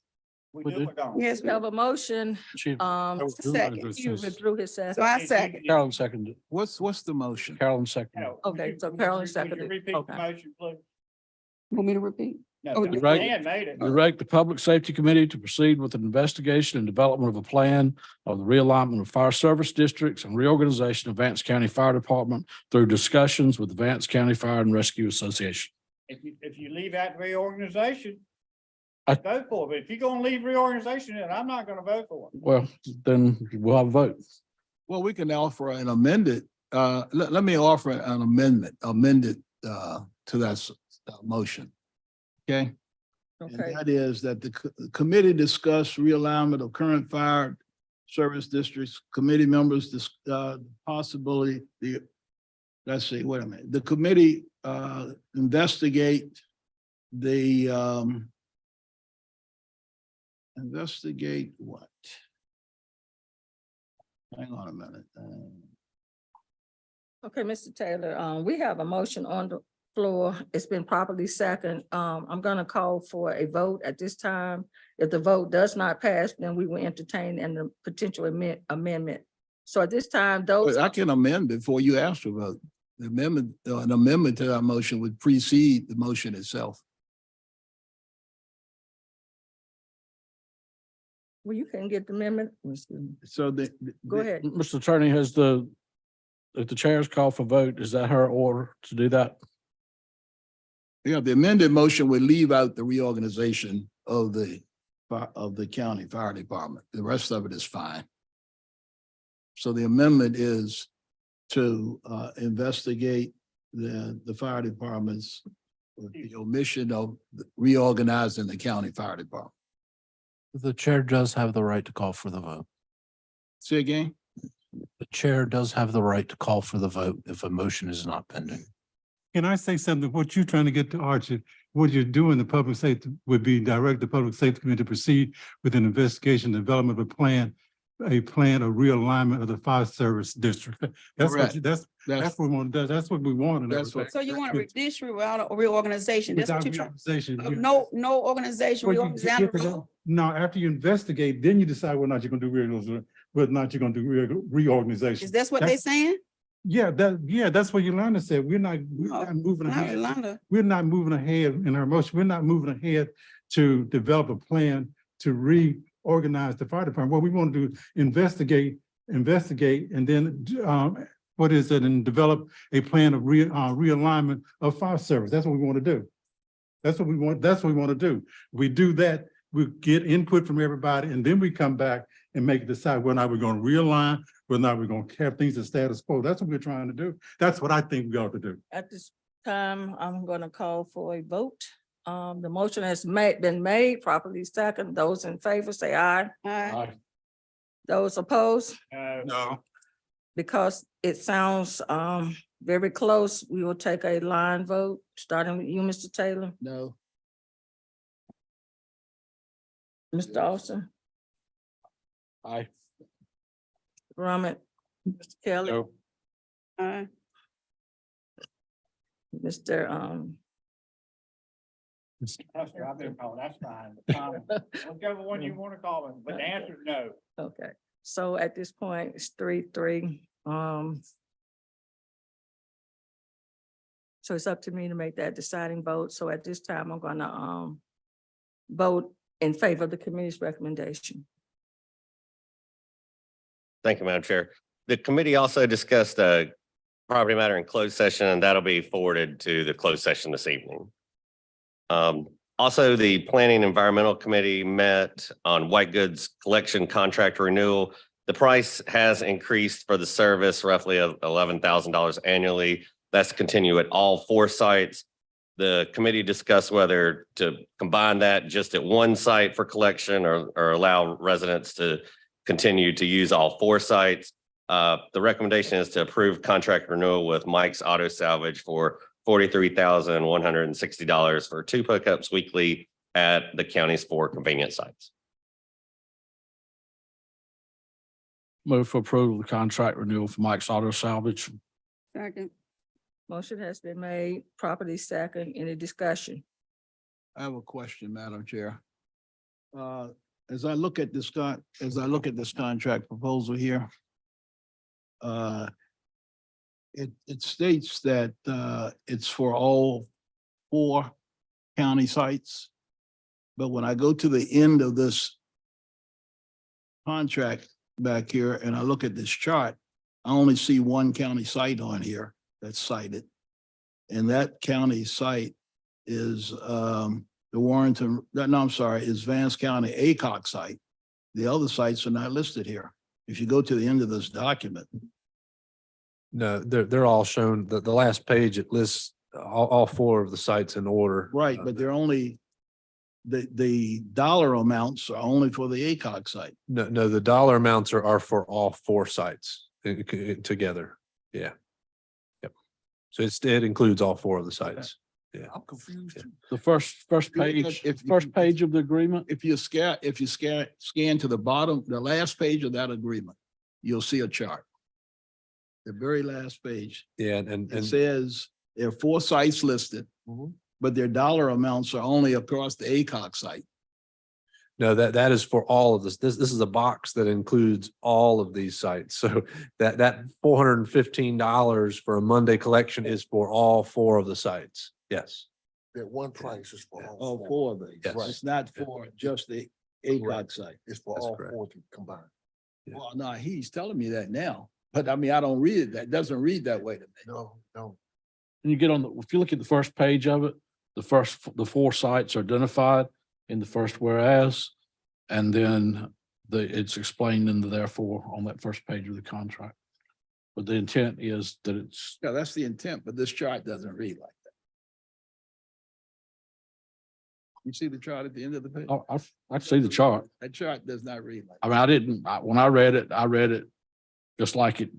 We We do did. or don't? Yes, we have a motion. Chief, second. He withdrew his So second. I second. Carolyn seconded. What's the motion? Carolyn seconded. No. Would Okay, you- so would Carolyn you- would you seconded. Repeat the Okay. motion, please. Want me to repeat? No, Oh, no, right. Dan made it. Direct the Public Safety Committee to proceed with an investigation and development of a plan of the realignment of fire service districts and reorganization of Vance County Fire Department through discussions with the Vance County Fire and Rescue Association. If you leave out reorganization, I- vote for it. But if you're gonna leave reorganization, then I'm not gonna vote for it. Well, then we'll have a vote. Well, we can offer an amended, let me offer an amended to that motion. Okay? And Okay, that is that the committee discuss realignment of current fire service districts. Committee members possibility, let's see, wait a minute. The committee investigate investigate what? Hang on a minute. okay, Mr. Taylor, we have a motion on the floor. It's been properly second. I'm gonna call for a vote at this time. If the vote does not pass, then we will entertain and potential amendment. So at this time, those. I can amend before you ask for vote. The amendment, an amendment to that motion would precede the motion itself. Well, you can get the amendment. So Go ahead. Mr. Attorney, if the chair's call for vote, is that her order to do that? Yeah, the amended motion would leave out the reorganization of the county fire department. The rest of it is fine. So the amendment is to investigate the fire departments, the omission of reorganizing the county fire department. The chair does have the right to call for the vote. Say again? The chair does have the right to call for the vote if a motion is not pending. Can I say something? What you're trying to get to Archie, what you're doing, the public safety would be direct the Public Safety Committee to proceed with an investigation, development of a plan of realignment of the fire service district. That's Correct. what, that's what we want, that's what we want. and That's what- everything. So you want to redistrict without a reorganization? That's what Without you're trying. reorganization, you- No organization, Well, you reorganization. get to go- No, after you investigate, then you decide whether or not you're gonna do whether or not you're gonna do reorganization. Is that what they saying? Yeah, that's what Yolanda said. We're not moving Not ahead. Yolanda. We're not moving ahead in our motion. We're not moving ahead to develop a plan to reorganize the fire department. What we want to do, investigate, and then and develop a plan of realignment of fire service. That's what we want to do. That's what we want to do. We do that, we get input from everybody, and then we come back and decide whether or not we're going to realign, whether or not we're going to have things as status quo. That's what we're trying to do. That's what I think we ought to do. At this time, I'm gonna call for a vote. The motion has been made, properly second. Those in favor say aye. Aye. Those opposed, No. because it sounds very close, we will take a line vote, starting with you, Mr. Taylor. No. Mr. Austin, Aye. Grummett, Mr. Kelly, No. Mr. That's what I've been called, that's fine. but, whichever one you want to call it, but the answer is no. Okay, so at this point, it's 3-3. So it's up to me to make that deciding vote. So at this time, I'm gonna vote in favor of the committee's recommendation. Thank you, Madam Chair. The committee also discussed a property matter in closed session, and that'll be forwarded to the closed session this evening. Also, the Planning and Environmental Committee met on white goods collection contract renewal. The price has increased for the service roughly $11,000 annually. That's continue at all 4 sites. The committee discussed whether to combine that just at one site for collection or allow residents to continue to use all 4 sites. The recommendation is to approve contract renewal with Mike's Auto Salvage for $43,160 for 2 pickups weekly at the county's 4 convenience sites. Move for approval of the contract renewal for Mike's Auto Salvage. Second. Motion has been made, properly second, any discussion? I have a question, Madam Chair. As I look at this contract proposal here, it states that it's for all 4 county sites. But when I go to the end of this contract back here and I look at this chart, I only see 1 county site on here that's cited. And that county site is is Vance County ACOG site. The other sites are not listed here. If you go to the end of this document. No, they're all shown. The last page, it lists all 4 of the sites in order. Right, but they're only, the dollar amounts are only for the ACOG site. No, the dollar amounts are for all 4 sites together. Yeah. Yep. So it includes all 4 of the sites. Yeah. I'm confused. The first page, first page of the agreement. If you scan to the bottom, the last page of that agreement, you'll see a chart. The very last page, Yeah, it and says there are 4 sites listed, but their dollar amounts are only across the ACOG site. no, that is for all of this. This is a box that includes all of these sites. So that $415 for a Monday collection is for all 4 of the sites. Yes. That one price is for All 4 of these. Yes. It's not for just the ACOG site. It's for That's all correct. 4 combined. Yeah. Well, no, he's telling me that now, but I mean, I don't read it. That doesn't read that way to me. No. And you get on if you look at the first page of it, the 4 sites are identified in the first whereas. And then it's explained in the therefore on that first page of the contract. But the intent is that it's, Yeah, that's the intent, but this chart doesn't read like that. You see the chart at the end of the page? I see the chart. That chart does not read like, I mean, when I read it just like it,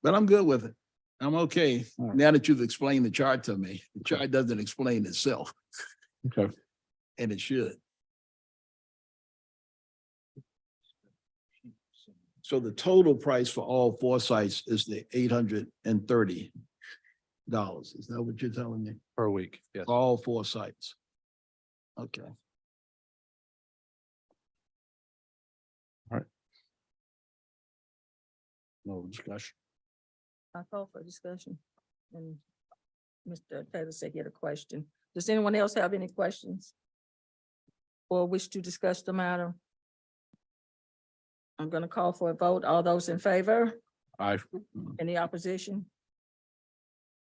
but I'm good with it. I'm okay. All right. Now that you've explained the chart to me, the chart doesn't explain itself, okay. and it should. So the total price for all 4 sites is the $830. Is that what you're telling me? Per week. Yes. For all 4 sites? Okay. No discussion. I call for discussion. And Mr. Taylor said he had a question. Does anyone else have any questions? Or wish to discuss the matter? I'm gonna call for a vote. All those in favor? Any opposition?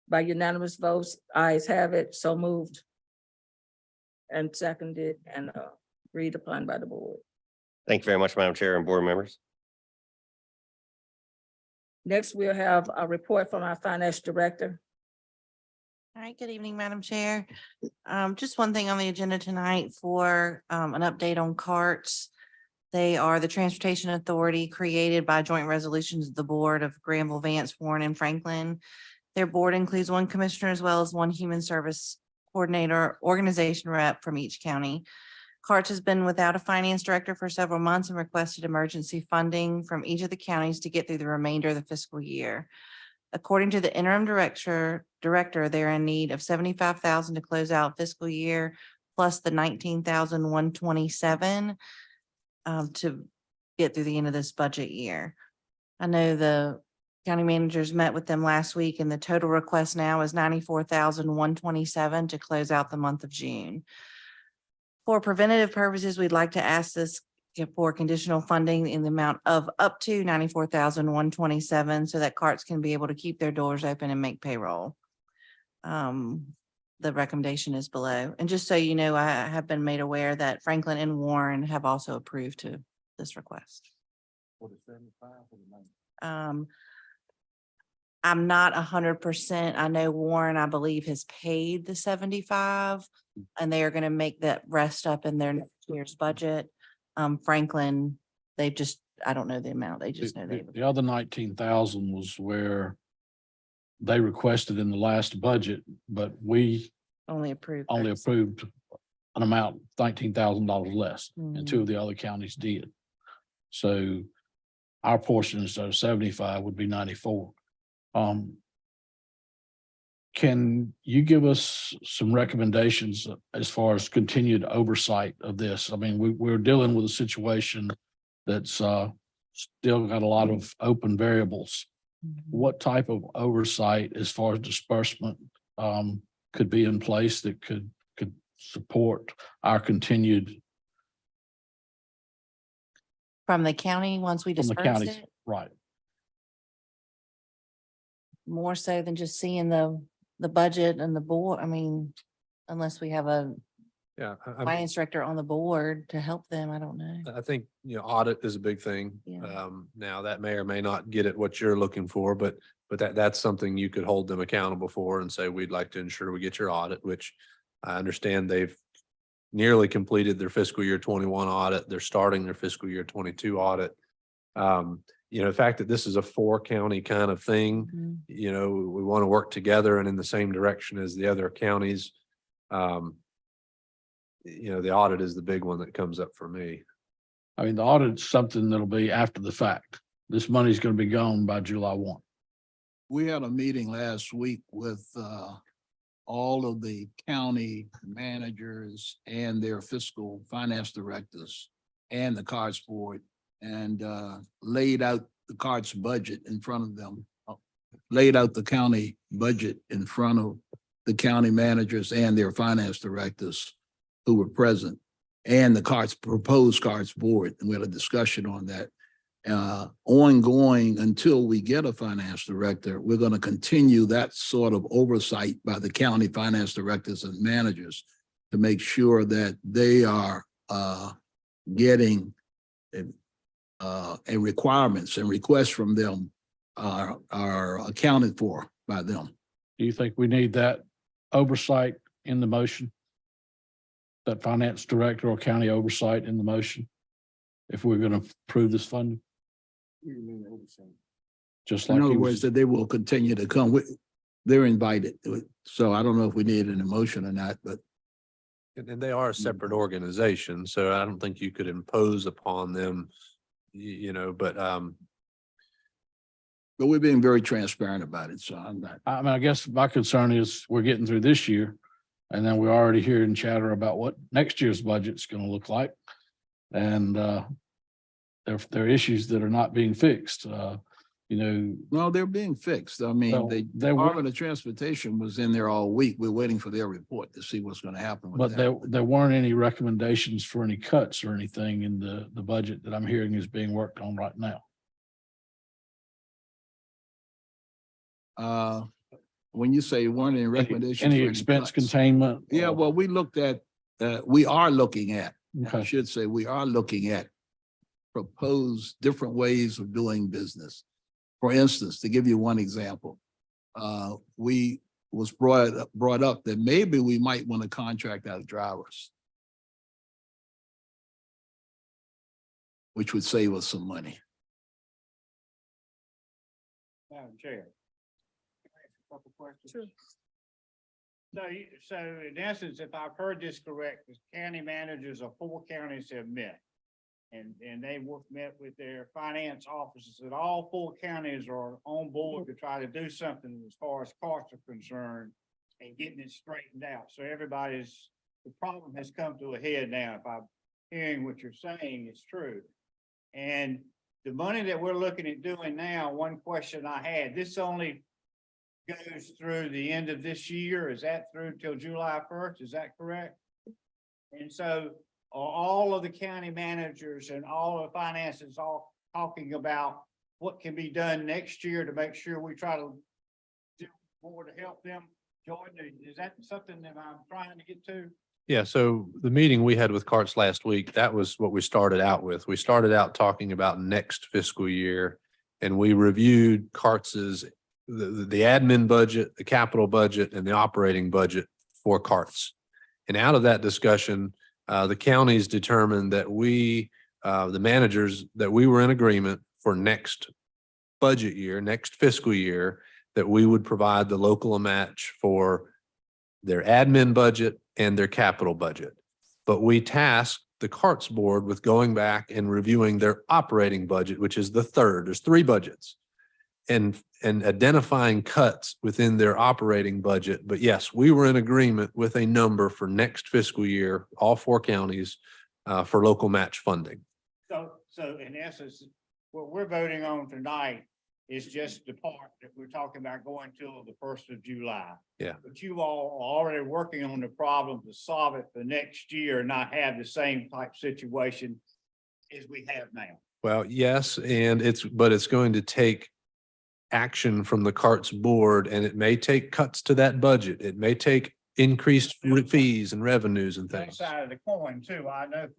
By unanimous votes, ayes have it, so moved. And seconded and agreed upon by the board. Thank you very much, Madam Chair and board members. Next, we'll have a report from our finance director. All right, good evening, Madam Chair. Just one thing on the agenda tonight for an update on carts. They are the Transportation Authority created by joint resolutions of the Board of Granville, Vance, Warren, and Franklin. Their board includes 1 commissioner as well as 1 human service coordinator, organization rep from each county. Carts has been without a finance director for several months and requested emergency funding from each of the counties to get through the remainder of the fiscal year. According to the interim director, they're in need of 75,000 to close out fiscal year, plus the 19,127 to get through the end of this budget year. I know the county managers met with them last week, and the total request now is 94,127 to close out the month of June. For preventative purposes, we'd like to ask this for conditional funding in the amount of up to 94,127 so that carts can be able to keep their doors open and make payroll. The recommendation is below. And just so you know, I have been made aware that Franklin and Warren have also approved to this request. I'm not 100%. I know Warren, I believe, has paid the 75 and they are going to make that rest up in their next year's budget. Franklin, they've just, I don't know the amount. They just know they. The other 19,000 was where they requested in the last budget, but we Only approved. only 36. approved an amount $19,000 less, and two of the other counties did. So our portion instead of 75 would be 94. Can you give us some recommendations as far as continued oversight of this? I mean, we're dealing with a situation that's still got a lot of open variables. What type of oversight as far as disbursement could be in place that could support our continued From the county, once we from the disperse counties? it, Right. more so than just seeing the budget and the board. I mean, unless we have a Yeah, finance director on the board to help them, I don't know. I think, audit is a big thing. Yeah. Now that may or may not get at what you're looking for, but that's something you could hold them accountable for and say, we'd like to ensure we get your audit, which I understand they've nearly completed their fiscal year 21 audit. They're starting their fiscal year 22 audit. The fact that this is a 4-county kind of thing, Mhm. we want to work together and in the same direction as the other counties. The audit is the big one that comes up for me. I mean, the audit's something that'll be after the fact. This money's going to be gone by July 1. We had a meeting last week with all of the county managers and their fiscal finance directors and the cards board, and laid out the cards budget in front of them, laid out the county budget in front of the county managers and their finance directors who were present, and the proposed cards board. And we had a discussion on that. Ongoing until we get a finance director, we're going to continue that sort of oversight by the county finance directors and managers to make sure that they are getting requirements and requests from them are accounted for by them. Do you think we need that oversight in the motion? That finance director or county oversight in the motion? If we're going to approve this funding? Just like In other he words, was, that they will continue to come. They're invited. So I don't know if we need an emotion or not, but And they are a separate organization, so I don't think you could impose upon them, but we're being very transparent about it. So I'm not. I mean, I guess my concern is we're getting through this year. And then we're already hearing chatter about what next year's budget's going to look like. And there are issues that are not being fixed. No, they're being fixed. I mean, Well, the they were- Department of Transportation was in there all week. We're waiting for their report to see what's going to happen with But that. there weren't any recommendations for any cuts or anything in the budget that I'm hearing is being worked on right now. When you say weren't any recommendations. Any for expense cuts. containment? Yeah, or- well, we are looking at, I Okay. should say, we are looking at proposed different ways of doing business. For instance, to give you one example, we was brought up that maybe we might want to contract out drivers, which would save us some money. Madam Chair. Can I ask a couple questions? So in essence, if I've heard this correct, the county managers of 4 counties have met. And they met with their finance officers, and all 4 counties are on board to try to do something as far as costs are concerned and getting it straightened out. So the problem has come to a head now. If I'm hearing what you're saying, it's true. And the money that we're looking at doing now, one question I had, this only goes through the end of this year. Is that through till July 1st? Is that correct? And so are all of the county managers and all the finances all talking about what can be done next year to make sure we try to do more to help them? Jordan, is that something that I'm trying to get to? Yeah, so the meeting we had with Carts last week, that was what we started out with. We started out talking about next fiscal year. And we reviewed Carts's, the admin budget, the capital budget, and the operating budget for Carts. And out of that discussion, the counties determined that the managers, that we were in agreement for next budget year, next fiscal year, that we would provide the local match for their admin budget and their capital budget. But we tasked the Carts board with going back and reviewing their operating budget, which is the third. There's 3 budgets. And identifying cuts within their operating budget. But yes, we were in agreement with a number for next fiscal year, all 4 counties, for local match funding. So in essence, what we're voting on tonight is just the part that we're talking about going till the 1st of July. Yeah. But you all are already working on the problem to solve it for next year, and not have the same type situation as we have now. Well, yes, and but it's going to take action from the Carts board, and it may take cuts to that budget. It may take increased fees and revenues and That things. side of the coin too. I know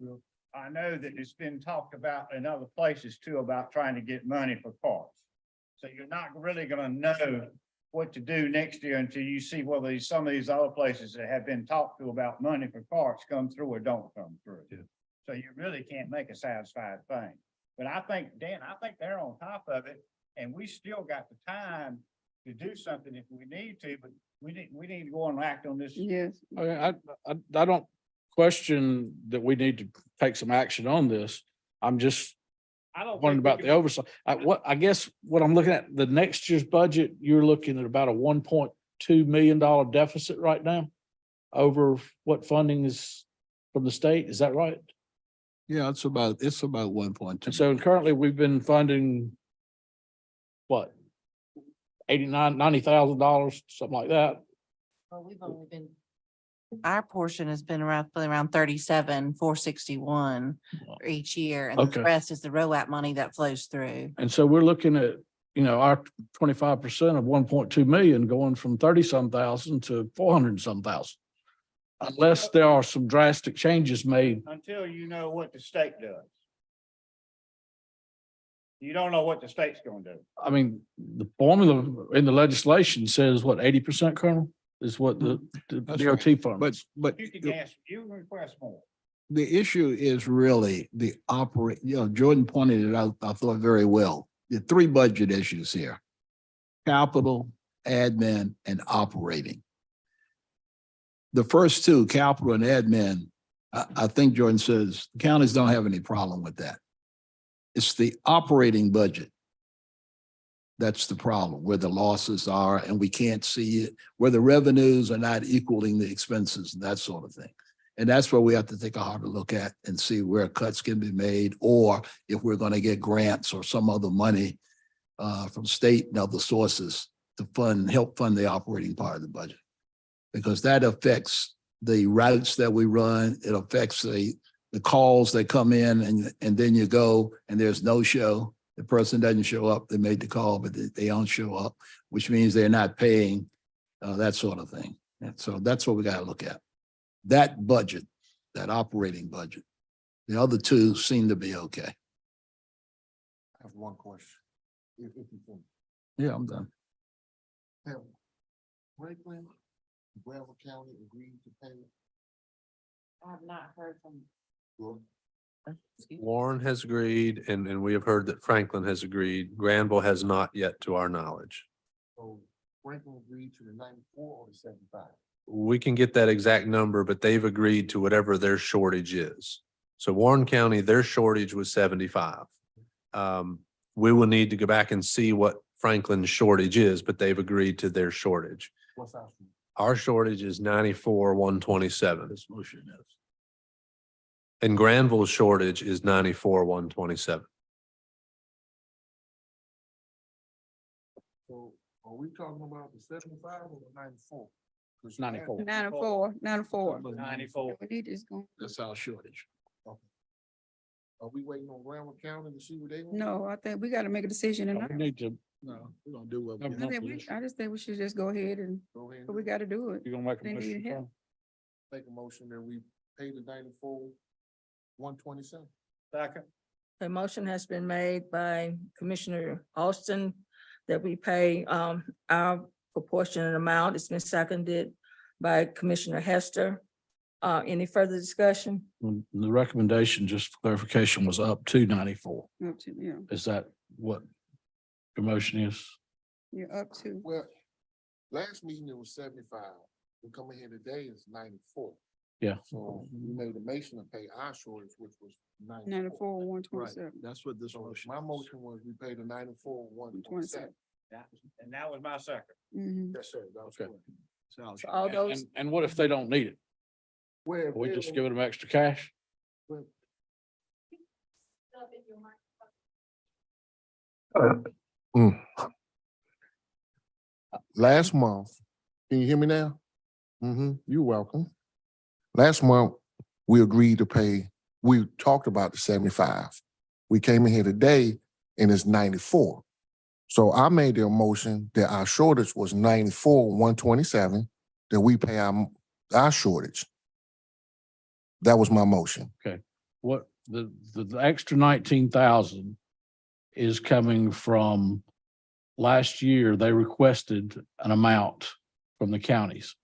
that it's been talked about in other places too, about trying to get money for parks. So you're not really gonna know what to do next year until you see whether some of these other places that have been talked to about money for parks come through or don't come through. Yeah. So you really can't make a satisfied thing. But I think, Dan, they're on top of it, and we still got the time to do something if we need to, but we need to go and act on this. Yes. I don't question that we need to take some action on this. I'm just I don't wondering think we about the can- oversight. I guess what I'm looking at, the next year's budget, you're looking at about a $1.2 million deficit right now over what funding is from the state. Is that right? Yeah, it's about 1.2. And so currently we've been funding what? $90,000, something like that. Well, we've only been. Our portion has been roughly around 37,461 for each year, and Okay. the rest is the ROAP money that flows through. And so we're looking at, our 25% of 1.2 million going from 30-some thousand to 400-some thousand. Unless there are some drastic changes made. Until you know what the state does. You don't know what the state's gonna do. I mean, the formula in the legislation says what, 80%, Colonel? Is what the That's DOT funds. But You can ask, you can request more. the issue is really the Jordan pointed it out, I thought very well. The 3 budget issues here: capital, admin, and operating. The first 2, capital and admin, I think Jordan says counties don't have any problem with that. It's the operating budget. That's the problem, where the losses are and we can't see it, where the revenues are not equaling the expenses and that sort of thing. And that's where we have to take a harder look at and see where cuts can be made, or if we're going to get grants or some other money from state and other sources to help fund the operating part of the budget. Because that affects the routes that we run. It affects the calls that come in and then you go and there's no show. The person doesn't show up, they made the call, but they don't show up, which means they're not paying, that sort of thing. And so that's what we got to look at. That budget, that operating budget. The other 2 seem to be okay. I have one question. If you can. Yeah, I'm done. Have Franklin, Granville County agreed to pay? I have not heard from. Well, Warren has agreed, and we have heard that Franklin has agreed. Granville has not yet, to our knowledge. So Franklin agreed to the 94 or the 75? we can get that exact number, but they've agreed to whatever their shortage is. So Warren County, their shortage was 75. We will need to go back and see what Franklin's shortage is, but they've agreed to their shortage. What's that? Our shortage is 94,127. This motion is. And Granville's shortage is 94,127. So are we talking about the 75 or the 94? It's 94. 94. 94. 94. We need this going. That's our shortage. Are we waiting on Granville County to see what they want? No, I think we gotta make a decision We tonight. need to, no, we're gonna do what. we I just think we should just go ahead and, Go ahead but we gotta do it. You gonna make They a need motion? help. Tom? make a motion that we pay the 94, 127. Second. A motion has been made by Commissioner Austin that we pay our proportionate amount. It's been seconded by Commissioner Hester. Any further discussion? The recommendation, just for clarification, was up to 94. Up to, yeah, Is that what the motion is? you're up to. Well, last meeting it was 75. We come in here today, it's 94. Yeah. So we made a motion to pay our shortage, which was 94. 94, one Right, twenty-seven. that's what this So motion. my motion was we pay the 94, 127. And that was my second. Mm-hmm. Yes, sir. That was Okay. correct. Sounds- all and- those- And what if they don't need it? Where? We just give them extra cash? Last month, can you hear me now? Mm-hmm, you're welcome. Last month, we agreed to pay, we talked about the 75. We came in here today and it's 94. So I made the motion that our shortage was 94, 127, that we pay our shortage. That was my motion. What, the extra 19,000 is coming from last year, they requested an amount from the counties.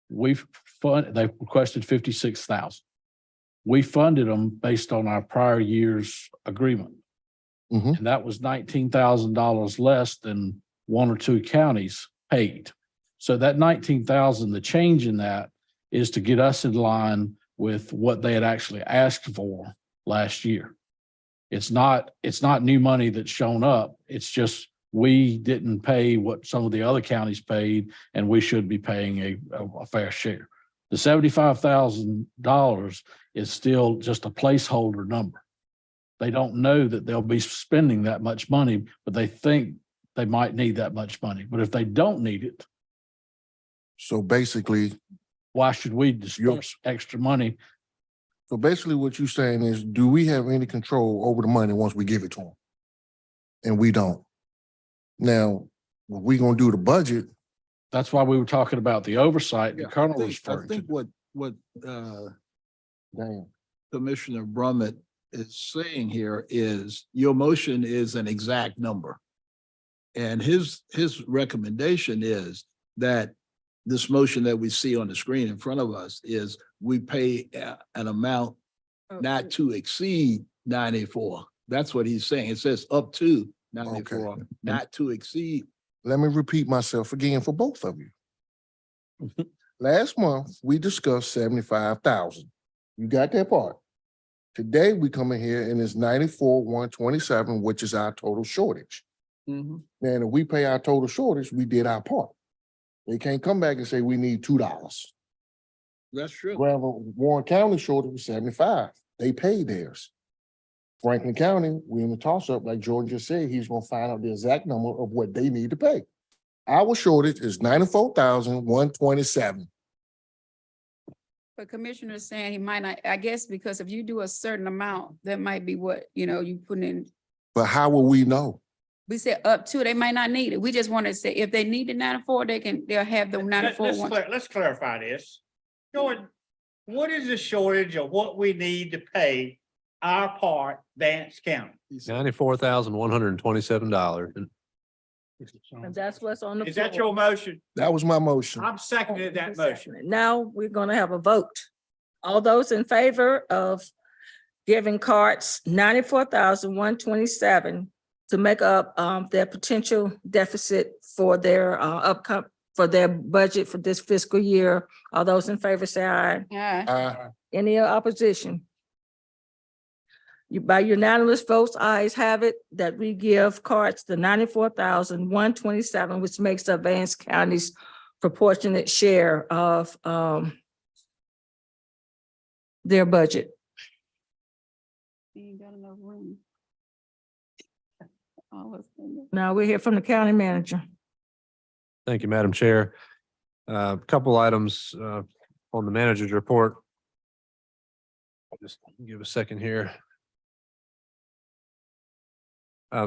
They requested 56,000. We funded them based on our prior year's agreement. Mhm. And that was $19,000 less than one or two counties paid. So that 19,000, the change in that is to get us in line with what they had actually asked for last year. It's not new money that's shown up. It's just we didn't pay what some of the other counties paid, and we should be paying a fair share. The $75,000 is still just a placeholder number. They don't know that they'll be spending that much money, but they think they might need that much money. But if they don't need it, So basically, why should we disperse extra money? what you're saying is, do we have any control over the money once we give it to them? And we don't. Now, when we gonna do the budget, That's why we were talking about the oversight the Yeah, colonel I was think- I referring to. think what damn, Commissioner Brummett is saying here is your motion is an exact number. And his recommendation is that this motion that we see on the screen in front of us is we pay an amount not to exceed 94. That's what he's saying. It says up to 94, not to exceed. let me repeat myself again for both of you. Last month, we discussed 75,000. You got that part. Today, we come in here and it's 94, 127, which is our total shortage. Mhm. Now, if we pay our total shortage, we did our part. They can't come back and say we need $2. That's true. Granville, Warren County shortage was 75. They paid theirs. Franklin County, we in the toss-up, like Jordan just said, he's gonna find out the exact number of what they need to pay. Our shortage is 94,127. But Commissioner is saying he might not, I guess, because if you do a certain amount, that might be what, you put in. But how will we know? We said up to, they might not need it. We just want to say, if they need the 94, they'll have the 94 one. Let's clarify this. Jordan, what is the shortage of what we need to pay our part, Vance County? $94,127. And that's what's on the floor. Is that your motion? That was my motion. I'm seconding that motion. Now we're gonna have a vote. All those in favor of giving carts 94,127 to make up their potential deficit for their for their budget for this fiscal year. All those in favor say aye. Aye. Any opposition? You, by unanimous votes, ayes have it that we give carts the 94,127, which makes up Vance County's proportionate share of their budget. Ain't got enough room. All of us in there. Now we hear from the county manager. Thank you, Madam Chair. Couple items on the manager's report. I'll just give a second here.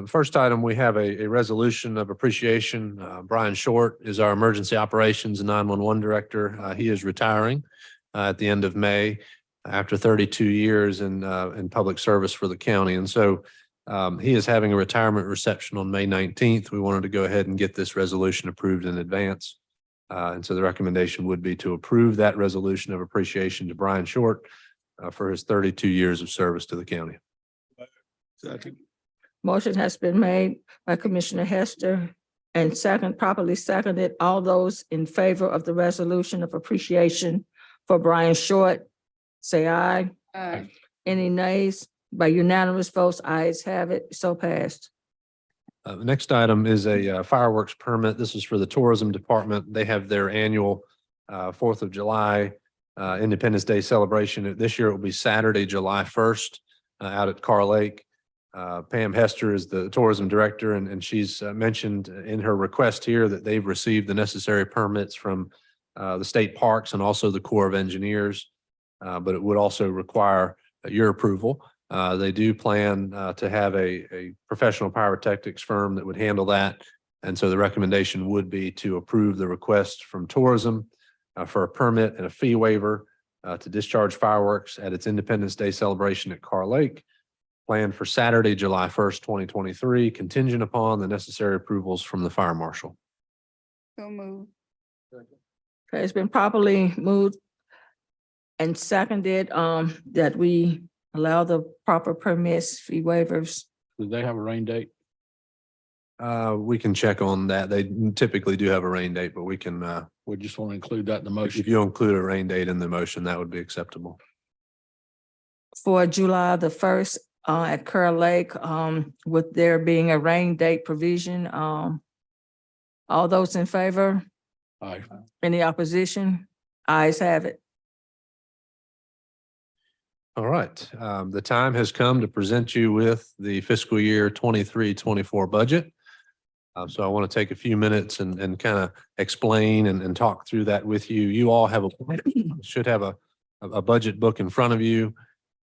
First item, we have a resolution of appreciation. Brian Short is our Emergency Operations and 911 Director. He is retiring at the end of May after 32 years in public service for the county. And so he is having a retirement reception on May 19th. We wanted to go ahead and get this resolution approved in advance. And so the recommendation would be to approve that resolution of appreciation to Brian Short for his 32 years of service to the county. Second. Motion has been made by Commissioner Hester and properly seconded. All those in favor of the resolution of appreciation for Brian Short, say aye. Aye. Any nays? By unanimous votes, ayes have it. So passed. The next item is a fireworks permit. This is for the tourism department. They have their annual 4th of July Independence Day celebration. This year it will be Saturday, July 1st out at Carr Lake. Pam Hester is the tourism director, and she's mentioned in her request here that they've received the necessary permits from the state parks and also the Corps of Engineers. But it would also require your approval. They do plan to have a professional pyrotechnics firm that would handle that. And so the recommendation would be to approve the request from tourism for a permit and a fee waiver to discharge fireworks at its Independence Day celebration at Carr Lake, planned for Saturday, July 1st, 2023, contingent upon the necessary approvals from the fire marshal. So move. Okay, it's been properly moved and seconded that we allow the proper permits, fee waivers. Do they have a rain date? We can check on that. They typically do have a rain date, but we can, We just want to include that in the motion. if you include a rain date in the motion, that would be acceptable. For July the 1st at Kerr Lake, with there being a rain date provision. All those in favor? Aye. Any opposition? Ayes have it. All right, the time has come to present you with the fiscal year 23-24 budget. So I want to take a few minutes and kind of explain and talk through that with you. You all have should have a budget book in front of you.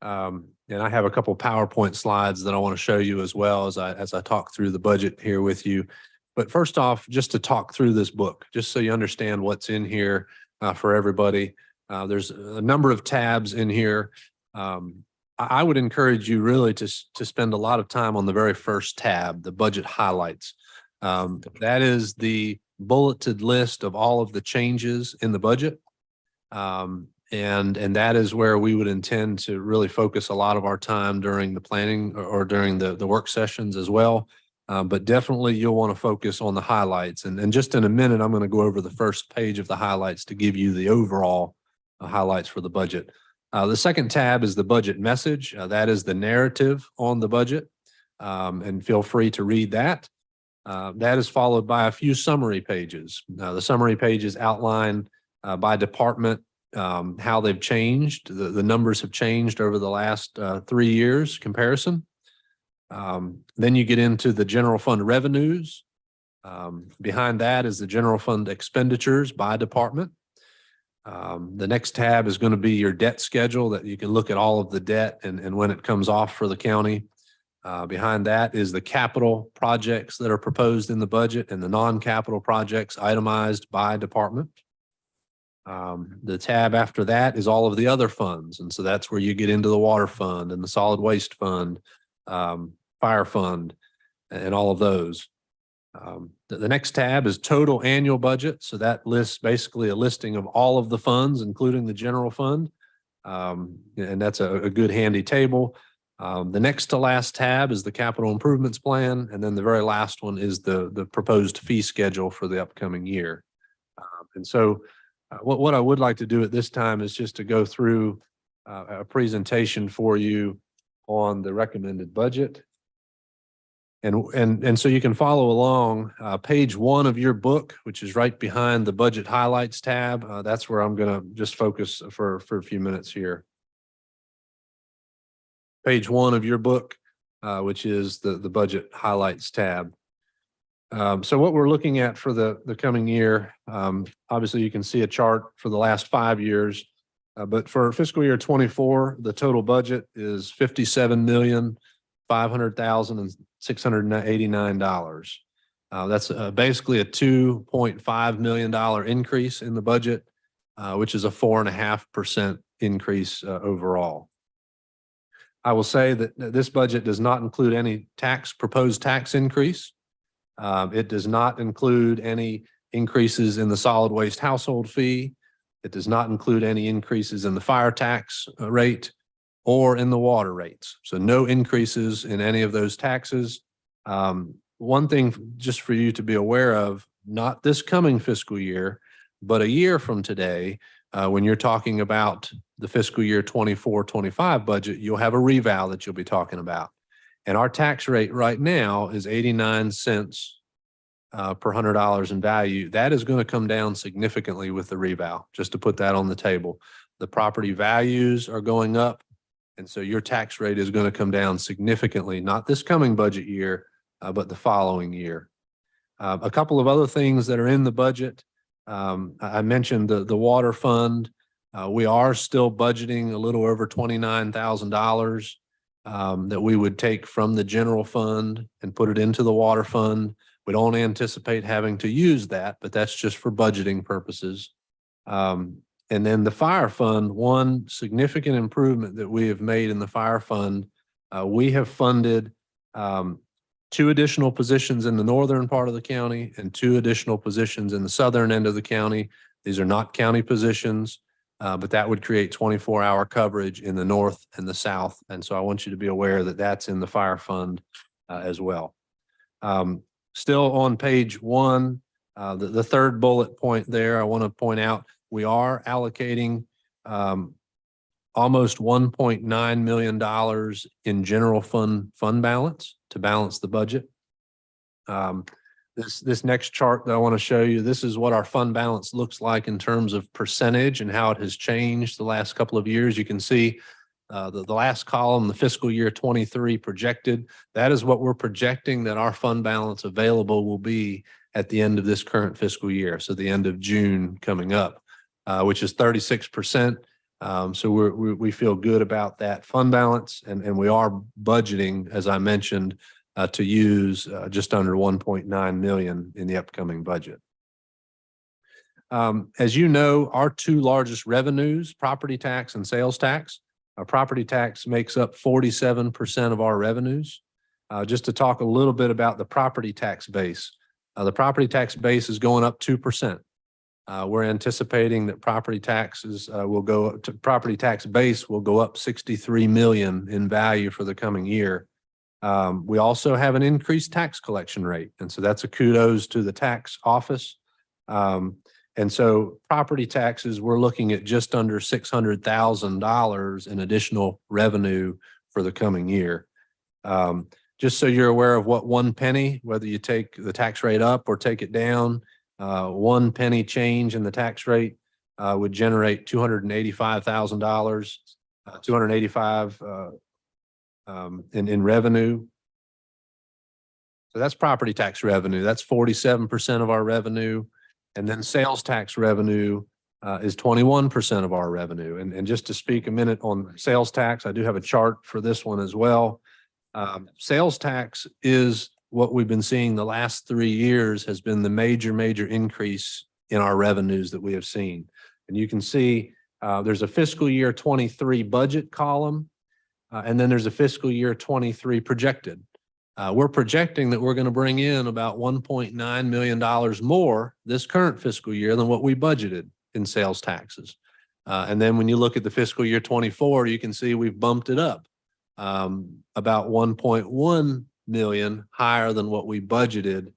And I have a couple PowerPoint slides that I want to show you as well as I talk through the budget here with you. But first off, just to talk through this book, just so you understand what's in here for everybody. There's a number of tabs in here. I would encourage you really to spend a lot of time on the very first tab, the budget highlights. That is the bulleted list of all of the changes in the budget. And that is where we would intend to really focus a lot of our time during the planning or during the work sessions as well. But definitely you'll want to focus on the highlights. And just in a minute, I'm going to go over the first page of the highlights to give you the overall highlights for the budget. The second tab is the budget message. That is the narrative on the budget. And feel free to read that. That is followed by a few summary pages. The summary pages outline by department how they've changed. The numbers have changed over the last 3 years comparison. Then you get into the general fund revenues. Behind that is the general fund expenditures by department. The next tab is going to be your debt schedule that you can look at all of the debt and when it comes off for the county. Behind that is the capital projects that are proposed in the budget and the non-capital projects itemized by department. The tab after that is all of the other funds. And so that's where you get into the water fund and the solid waste fund, fire fund, and all of those. The next tab is total annual budget. So that lists basically a listing of all of the funds, including the general fund. And that's a good handy table. The next to last tab is the capital improvements plan. And then the very last one is the proposed fee schedule for the upcoming year. And so what I would like to do at this time is just to go through a presentation for you on the recommended budget. And so you can follow along, page 1 of your book, which is right behind the budget highlights tab. That's where I'm going to just focus for a few minutes here. Page 1 of your book, which is the budget highlights tab. So what we're looking at for the coming year, obviously you can see a chart for the last 5 years, but for fiscal year 24, the total budget is $57,500,689. That's basically a $2.5 million increase in the budget, which is a 4.5% increase overall. I will say that this budget does not include any proposed tax increase. It does not include any increases in the solid waste household fee. It does not include any increases in the fire tax rate or in the water rates. So no increases in any of those taxes. One thing just for you to be aware of, not this coming fiscal year, but a year from today, when you're talking about the fiscal year 24-25 budget, you'll have a reval that you'll be talking about. And our tax rate right now is 89 cents per $100 in value. That is going to come down significantly with the reval, just to put that on the table. The property values are going up, and so your tax rate is going to come down significantly, not this coming budget year, but the following year. A couple of other things that are in the budget. I mentioned the water fund. We are still budgeting a little over $29,000 that we would take from the general fund and put it into the water fund. We don't anticipate having to use that, but that's just for budgeting purposes. And then the fire fund, one significant improvement that we have made in the fire fund, we have funded 2 additional positions in the northern part of the county and 2 additional positions in the southern end of the county. These are not county positions, but that would create 24-hour coverage in the north and the south. And so I want you to be aware that that's in the fire fund as well. Still on page 1, the third bullet point there, I want to point out, we are allocating almost $1.9 million in general fund balance to balance the budget. This next chart that I want to show you, this is what our fund balance looks like in terms of percentage and how it has changed the last couple of years. You can see the last column, the fiscal year 23 projected. That is what we're projecting that our fund balance available will be at the end of this current fiscal year. So the end of June coming up, which is 36%. So we feel good about that fund balance, and we are budgeting, as I mentioned, to use just under 1.9 million in the upcoming budget. As you know, our 2 largest revenues, property tax and sales tax. Our property tax makes up 47% of our revenues. Just to talk a little bit about the property tax base. The property tax base is going up 2%. We're anticipating that property tax base will go up 63 million in value for the coming year. We also have an increased tax collection rate, and so that's a kudos to the tax office. And so property taxes, we're looking at just under $600,000 in additional revenue for the coming year. Just so you're aware of what 1 penny, whether you take the tax rate up or take it down, 1 penny change in the tax rate would generate $285,000, $285 in revenue. So that's property tax revenue. That's 47% of our revenue. And then sales tax revenue is 21% of our revenue. And just to speak a minute on sales tax, I do have a chart for this one as well. Sales tax is what we've been seeing the last 3 years has been the major increase in our revenues that we have seen. And you can see there's a fiscal year 23 budget column, and then there's a fiscal year 23 projected. We're projecting that we're going to bring in about $1.9 million more this current fiscal year than what we budgeted in sales taxes. And then when you look at the fiscal year 24, you can see we've bumped it up about 1.1 million higher than what we budgeted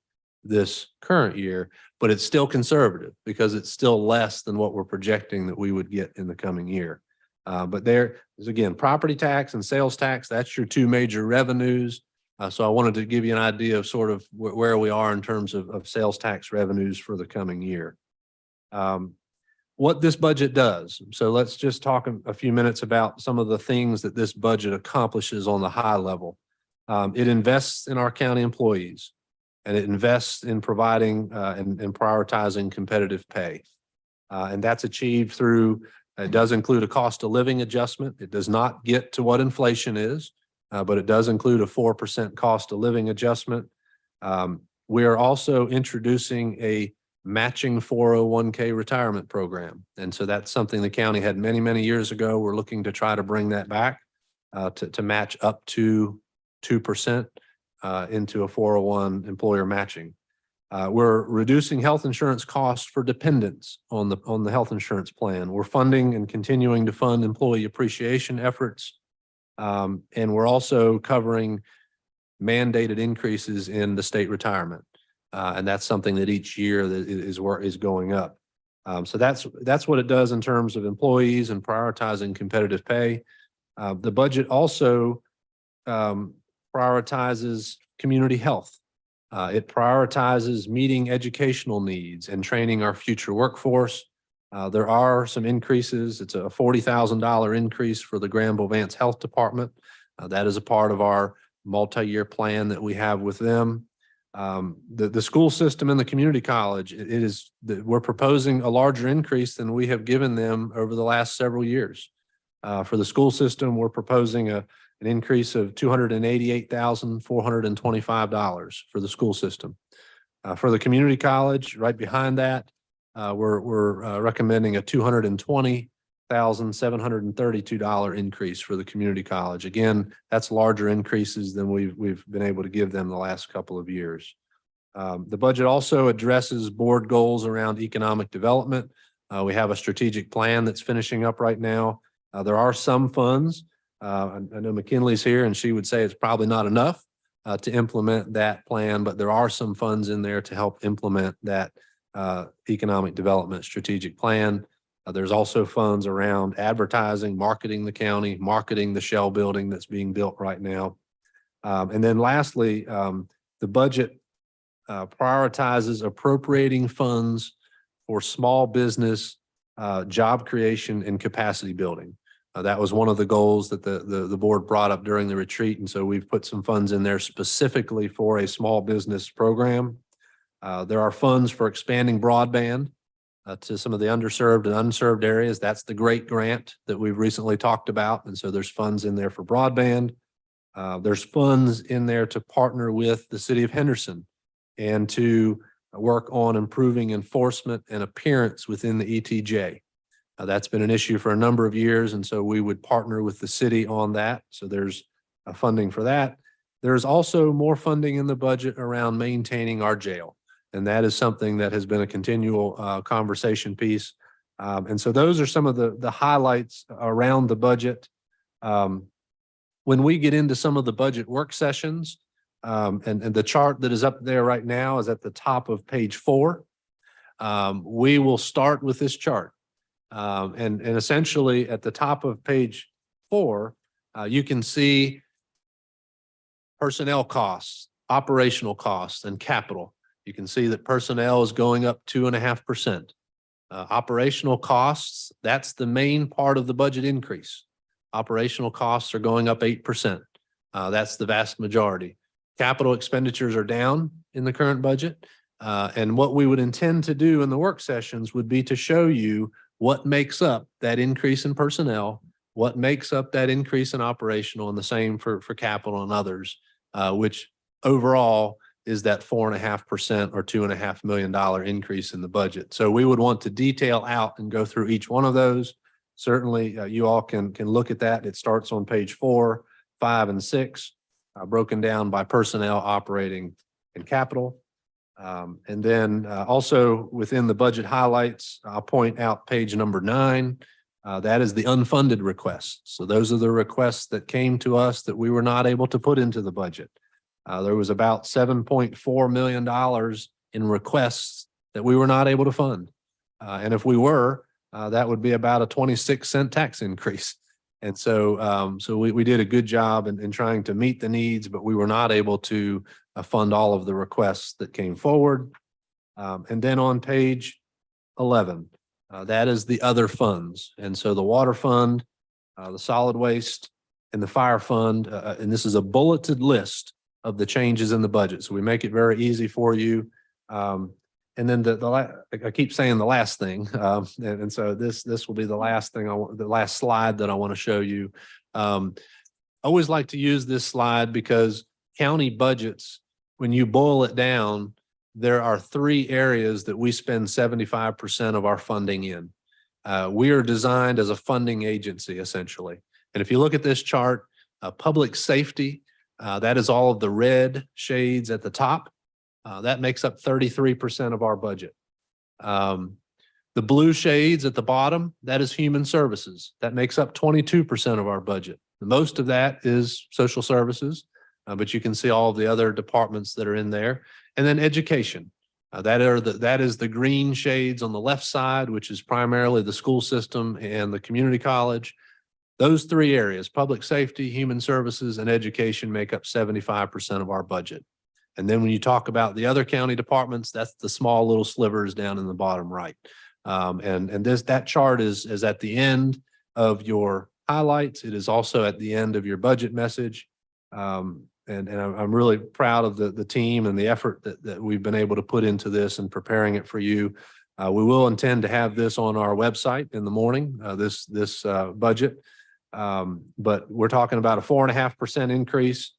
this current year, but it's still conservative because it's still less than what we're projecting that we would get in the coming year. But there is, again, property tax and sales tax, that's your two major revenues. So I wanted to give you an idea of sort of where we are in terms of sales tax revenues for the coming year. What this budget does. So let's just talk a few minutes about some of the things that this budget accomplishes on the high level. It invests in our county employees, and it invests in providing and prioritizing competitive pay. And that's achieved through, it does include a cost of living adjustment. It does not get to what inflation is, but it does include a 4% cost of living adjustment. We are also introducing a matching 401k retirement program. And so that's something the county had many, many years ago. We're looking to try to bring that back to match up to 2% into a 401 employer matching. We're reducing health insurance costs for dependents on the health insurance plan. We're funding and continuing to fund employee appreciation efforts. And we're also covering mandated increases in the state retirement. And that's something that each year that is going up. So that's what it does in terms of employees and prioritizing competitive pay. The budget also prioritizes community health. It prioritizes meeting educational needs and training our future workforce. There are some increases. It's a $40,000 increase for the Granville Vance Health Department. That is a part of our multi-year plan that we have with them. The school system and the community college, we're proposing a larger increase than we have given them over the last several years. For the school system, we're proposing an increase of $288,425 for the school system. For the community college, right behind that, we're recommending a $220,732 increase for the community college. Again, that's larger increases than we've been able to give them the last couple of years. The budget also addresses board goals around economic development. We have a strategic plan that's finishing up right now. There are some funds. I know McKinley's here and she would say it's probably not enough to implement that plan, but there are some funds in there to help implement that economic development strategic plan. There's also funds around advertising, marketing the county, marketing the shell building that's being built right now. And then lastly, the budget prioritizes appropriating funds for small business, job creation and capacity building. That was one of the goals that the board brought up during the retreat. And so we've put some funds in there specifically for a small business program. There are funds for expanding broadband to some of the underserved and unserved areas. That's the GREAT grant that we've recently talked about. And so there's funds in there for broadband. There's funds in there to partner with the city of Henderson and to work on improving enforcement and appearance within the ETJ. That's been an issue for a number of years. And so we would partner with the city on that. So there's funding for that. There's also more funding in the budget around maintaining our jail. And that is something that has been a continual conversation piece. And so those are some of the highlights around the budget. When we get into some of the budget work sessions, and the chart that is up there right now is at the top of page 4. We will start with this chart. And essentially at the top of page 4, you can see personnel costs, operational costs, and capital. You can see that personnel is going up 2.5%. Operational costs, that's the main part of the budget increase. Operational costs are going up 8%. That's the vast majority. Capital expenditures are down in the current budget. And what we would intend to do in the work sessions would be to show you what makes up that increase in personnel, what makes up that increase in operational, and the same for capital and others, which overall is that 4.5% or $2.5 million increase in the budget. So we would want to detail out and go through each one of those. Certainly, you all can look at that. It starts on page 4, 5, and 6, broken down by personnel, operating, and capital. And then also within the budget highlights, I'll point out page number 9. That is the unfunded requests. So those are the requests that came to us that we were not able to put into the budget. There was about $7.4 million in requests that we were not able to fund. And if we were, that would be about a 26-cent tax increase. And so, we did a good job in trying to meet the needs, but we were not able to fund all of the requests that came forward. And then on page 11, that is the other funds. And so the water fund, the solid waste, and the fire fund, and this is a bulleted list of the changes in the budget. So we make it very easy for you. And then I keep saying the last thing. And so this will be the last thing the last slide that I want to show you. I always like to use this slide because county budgets, when you boil it down, there are 3 areas that we spend 75% of our funding in. We are designed as a funding agency, essentially. And if you look at this chart, public safety, that is all of the red shades at the top. That makes up 33% of our budget. The blue shades at the bottom, that is human services. That makes up 22% of our budget. Most of that is social services, but you can see all of the other departments that are in there. And then education. That is the green shades on the left side, which is primarily the school system and the community college. Those 3 areas, public safety, human services, and education, make up 75% of our budget. And then when you talk about the other county departments, that's the small little slivers down in the bottom right. That chart is at the end of your highlights. It is also at the end of your budget message. And I'm really proud of the team and the effort that we've been able to put into this and preparing it for you. We will intend to have this on our website in the morning, this budget. But we're talking about a 4.5% increase.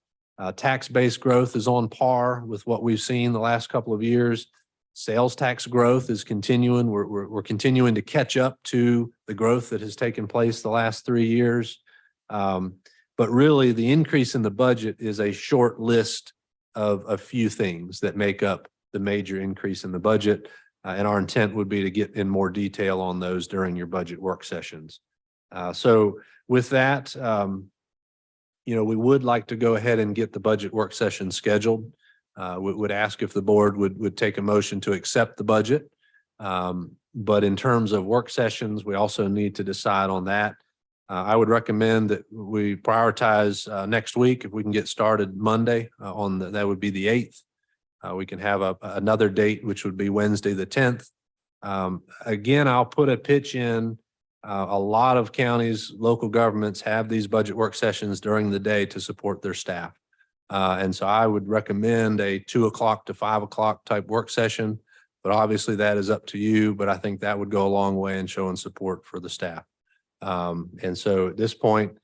Tax-based growth is on par with what we've seen the last couple of years. Sales tax growth is continuing. We're continuing to catch up to the growth that has taken place the last 3 years. But really, the increase in the budget is a short list of a few things that make up the major increase in the budget. And our intent would be to get in more detail on those during your budget work sessions. So with that, we would like to go ahead and get the budget work session scheduled. We would ask if the board would take a motion to accept the budget. But in terms of work sessions, we also need to decide on that. I would recommend that we prioritize next week. If we can get started Monday that would be the 8th. We can have another date, which would be Wednesday, the 10th. Again, I'll put a pitch in. A lot of counties, local governments have these budget work sessions during the day to support their staff. And so I would recommend a 2 o'clock to 5 o'clock type work session, but obviously that is up to you. But I think that would go a long way in showing support for the staff. And so at this point,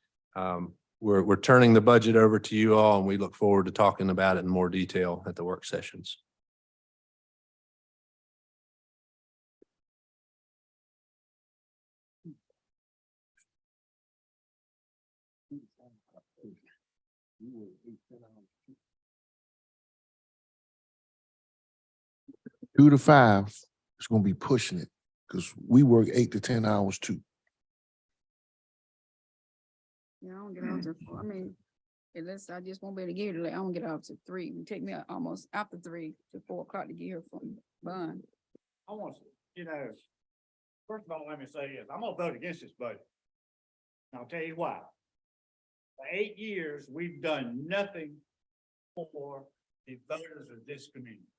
we're turning the budget over to you all, and we look forward to talking about it in more detail at the work sessions. Two to 5, it's gonna be pushing it because we work 8 to 10 hours too. Yeah, I don't get off to, I mean, unless I just won't be able to get here, I don't get off to 3. It take me almost after 3 to 4 o'clock to get here from Bun. I want to, first of all, let me say this, I'm gonna vote against this budget. And I'll tell you why. For 8 years, we've done nothing for the voters of this community.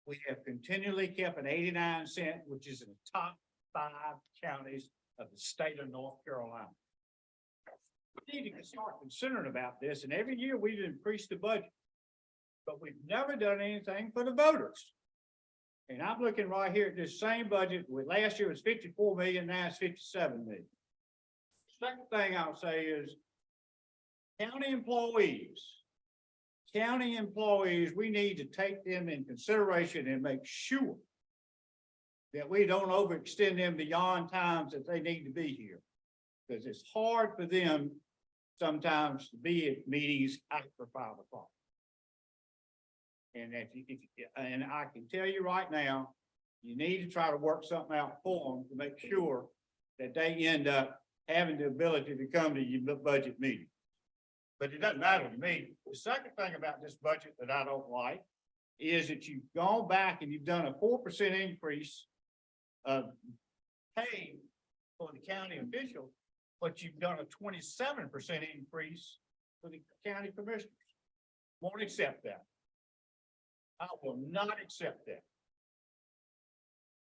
We have continually kept an 89 cent, which is in the top 5 counties of the state of North Carolina. We need to start considering about this, and every year we've increased the budget, but we've never done anything for the voters. And I'm looking right here at this same budget. Last year was 54 million, now it's 57 million. Second thing I'll say is county employees, we need to take them in consideration and make sure that we don't overextend them beyond times that they need to be here. Because it's hard for them sometimes to be at meetings after 5 o'clock. And and I can tell you right now, you need to try to work something out for them to make sure that they end up having the ability to come to your budget meeting. But it doesn't matter to me. The second thing about this budget that I don't like is that you've gone back and you've done a 4% increase of pay for the county official, but you've done a 27% increase for the county commissioners. Won't accept that. I will not accept that.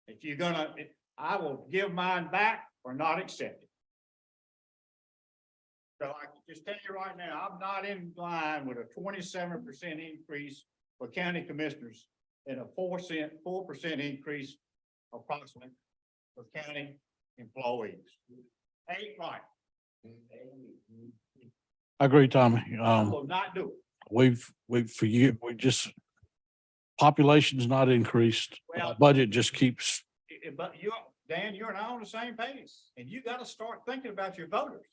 If you're gonna, I will give mine back or not accept it. So I can just tell you right now, I'm not in line with a 27% increase for county commissioners and a 4% increase approximately for county employees. Ain't right. I agree, Tommy. I will not do it. We've for you, we just, population's not increased. Well- Budget just keeps, But you, Dan, you and I on the same page, and you gotta start thinking about your voters.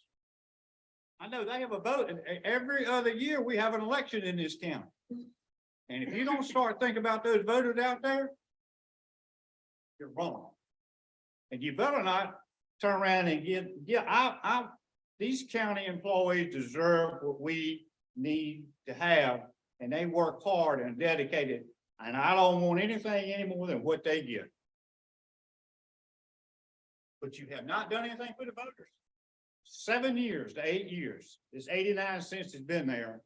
I know they have a vote, and every other year we have an election in this county. And if you don't start thinking about those voters out there, you're wrong. And you better not turn around and these county employees deserve what we need to have, and they work hard and dedicated, and I don't want anything any more than what they get. But you have not done anything for the voters. 7 years to 8 years, this 89 cents has been there,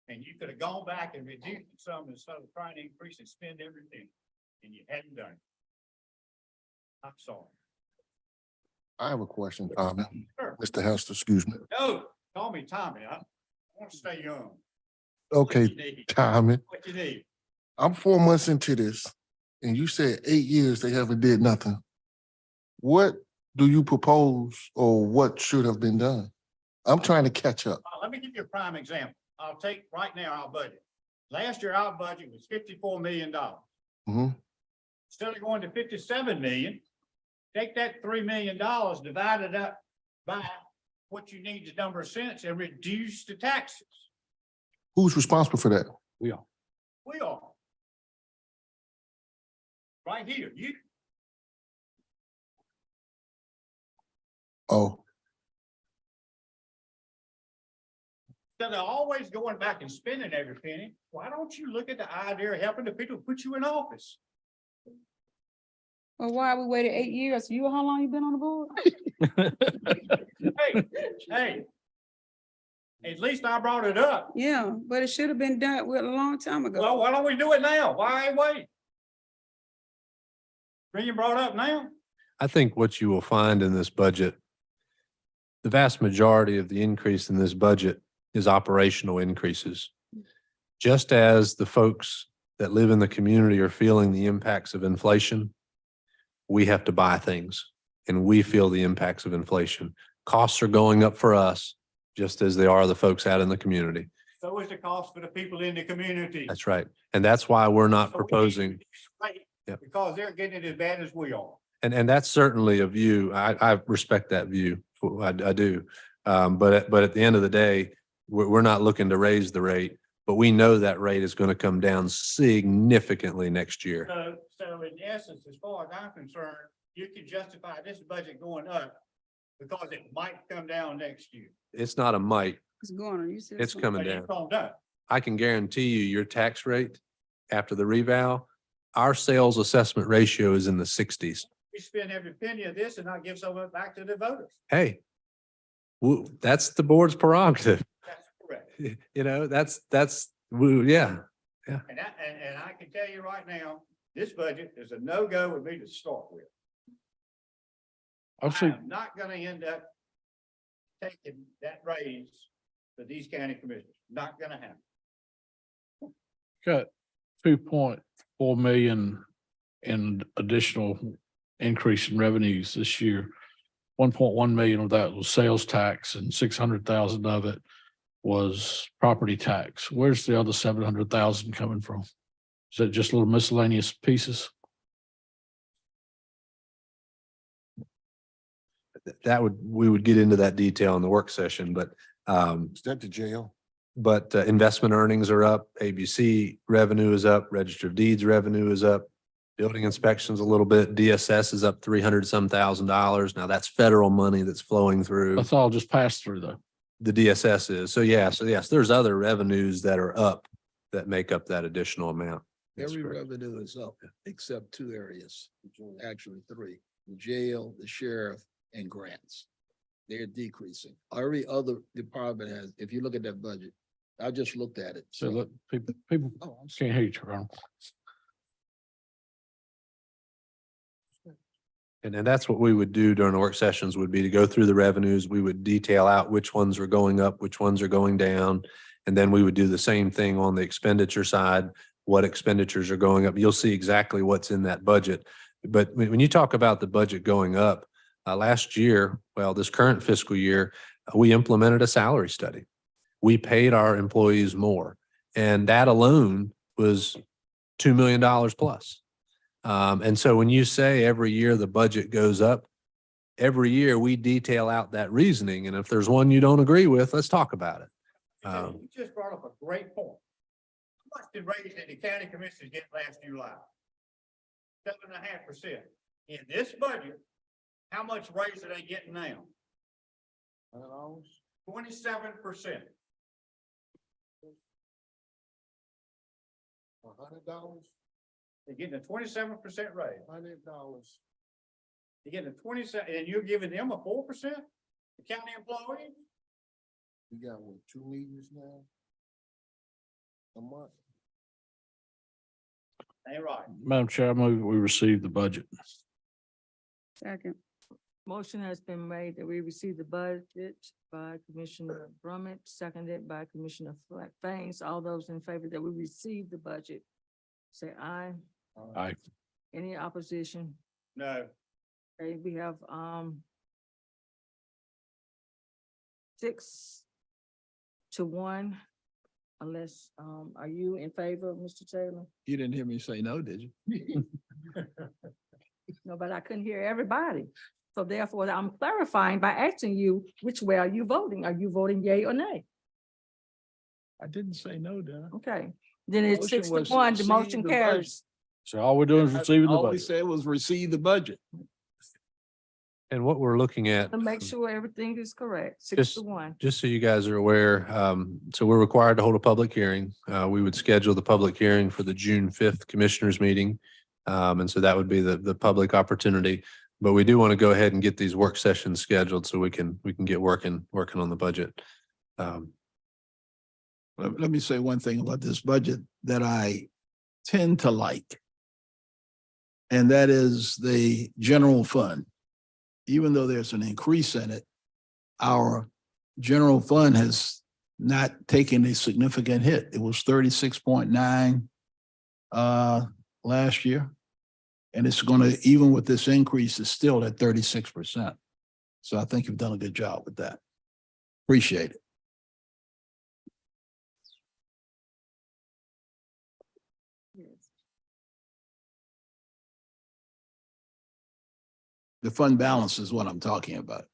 and you could have gone back and reduced some instead of trying to increase and spend everything, and you hadn't done it. I'm sorry. I have a question, Tommy. Sure. Mr. Hester, excuse me. No, call me Tommy. I want to stay young. Okay, What you need? Tommy, What you need? I'm 4 months into this, and you said 8 years they haven't did nothing. What do you propose or what should have been done? I'm trying to catch up. Let me give you a prime example. I'll take right now our budget. Last year, our budget was $54 million. Mhm. Instead of going to 57 million, take that $3 million, divide it up by what you need, the number of cents, and reduce the taxes. Who's responsible for that? We are. Right here, you. Oh, Instead of always going back and spending every penny, why don't you look at the idea of helping the people who put you in office? Well, why we waited 8 years? How long you been on the board? Hey, at least I brought it up. Yeah, but it should have been done with a long time ago. Well, why don't we do it now? Why wait? Bring it brought up now? I think what you will find in this budget, the vast majority of the increase in this budget is operational increases. Just as the folks that live in the community are feeling the impacts of inflation, we have to buy things and we feel the impacts of inflation. Costs are going up for us, just as they are the folks out in the community. So is the cost for the people in the community. That's right. And that's why we're not So we need to proposing. right, Yep. Because they're getting it as bad as we are. And that's certainly a view. I respect that view. I do. But at the end of the day, we're not looking to raise the rate, but we know that rate is going to come down significantly next year. So in essence, as far as I'm concerned, you can justify this budget going up because it might come down next year. It's not a might. It's going on. You said It's so. coming But down. it's gonna do. I can guarantee you your tax rate after the revow, our sales assessment ratio is in the 60s. We spend every penny of this and not give some of it back to the voters. Hey, that's the board's prerogative. That's correct. You know, yeah. And I can tell you right now, this budget is a no-go with me to start with. I've seen, I'm not gonna end up taking that raise for these county commissioners. Not gonna happen. got 2.4 million in additional increase in revenues this year. 1.1 million of that was sales tax and 600,000 of it was property tax. Where's the other 700,000 coming from? Is that just little miscellaneous pieces? We would get into that detail in the work session, but is that the jail? investment earnings are up, ABC revenue is up, register of deeds revenue is up. Building inspections a little bit, DSS is up 300 some $1,000. Now that's federal money that's flowing through. That's all just passed through though. The DSS is. So yes, there's other revenues that are up that make up that additional amount. That's Every correct. revenue is up except two areas, actually three, the jail, the sheriff, and grants. They're decreasing. Every other department has, if you look at that budget, I just looked at it. So look, people Oh, I'm sorry. can't hear you, Ron. And that's what we would do during the work sessions would be to go through the revenues. We would detail out which ones are going up, which ones are going down. And then we would do the same thing on the expenditure side, what expenditures are going up. You'll see exactly what's in that budget. But when you talk about the budget going up, last year, well, this current fiscal year, we implemented a salary study. We paid our employees more, and that alone was $2 million plus. And so when you say every year the budget goes up, every year we detail out that reasoning. And if there's one you don't agree with, let's talk about it. You just brought up a great point. How much did raise in the county commissioners get last July? 7.5%. In this budget, how much raise are they getting now? 27%. $100, They're getting a 27% raise. $100. They're getting a 27, and you're giving them a 4%? The county employees? We got what, 2 meetings now? A month? Ain't right. Madam Chair, I move that we receive the budget. Second. Motion has been made that we receive the budget by Commissioner Brummett, seconded by Commissioner Faines. All those in favor that we receive the budget, say aye. Aye. Any opposition? No. Okay, we have, 6-1, unless, are you in favor, Mr. Taylor? You didn't hear me say no, did you? No, but I couldn't hear everybody. So therefore, I'm clarifying by asking you, which way are you voting? Are you voting yea or nay? I didn't say no, did I? Okay, then it's Motion was 6-1, the receive motion the carries. So all we're doing is receiving the All we budget. said was receive the budget. And what we're looking at, To make sure everything is correct, Just- 6-1. just so you guys are aware, so we're required to hold a public hearing. We would schedule the public hearing for the June 5th commissioners meeting. And so that would be the public opportunity. But we do want to go ahead and get these work sessions scheduled so we can get working on the budget. Let me say one thing about this budget that I tend to like. And that is the general fund. Even though there's an increase in it, our general fund has not taken a significant hit. It was 36.9 last year. And it's gonna, even with this increase, it's still at 36%. So I think you've done a good job with that. Appreciate it. The fund balance is what I'm talking about.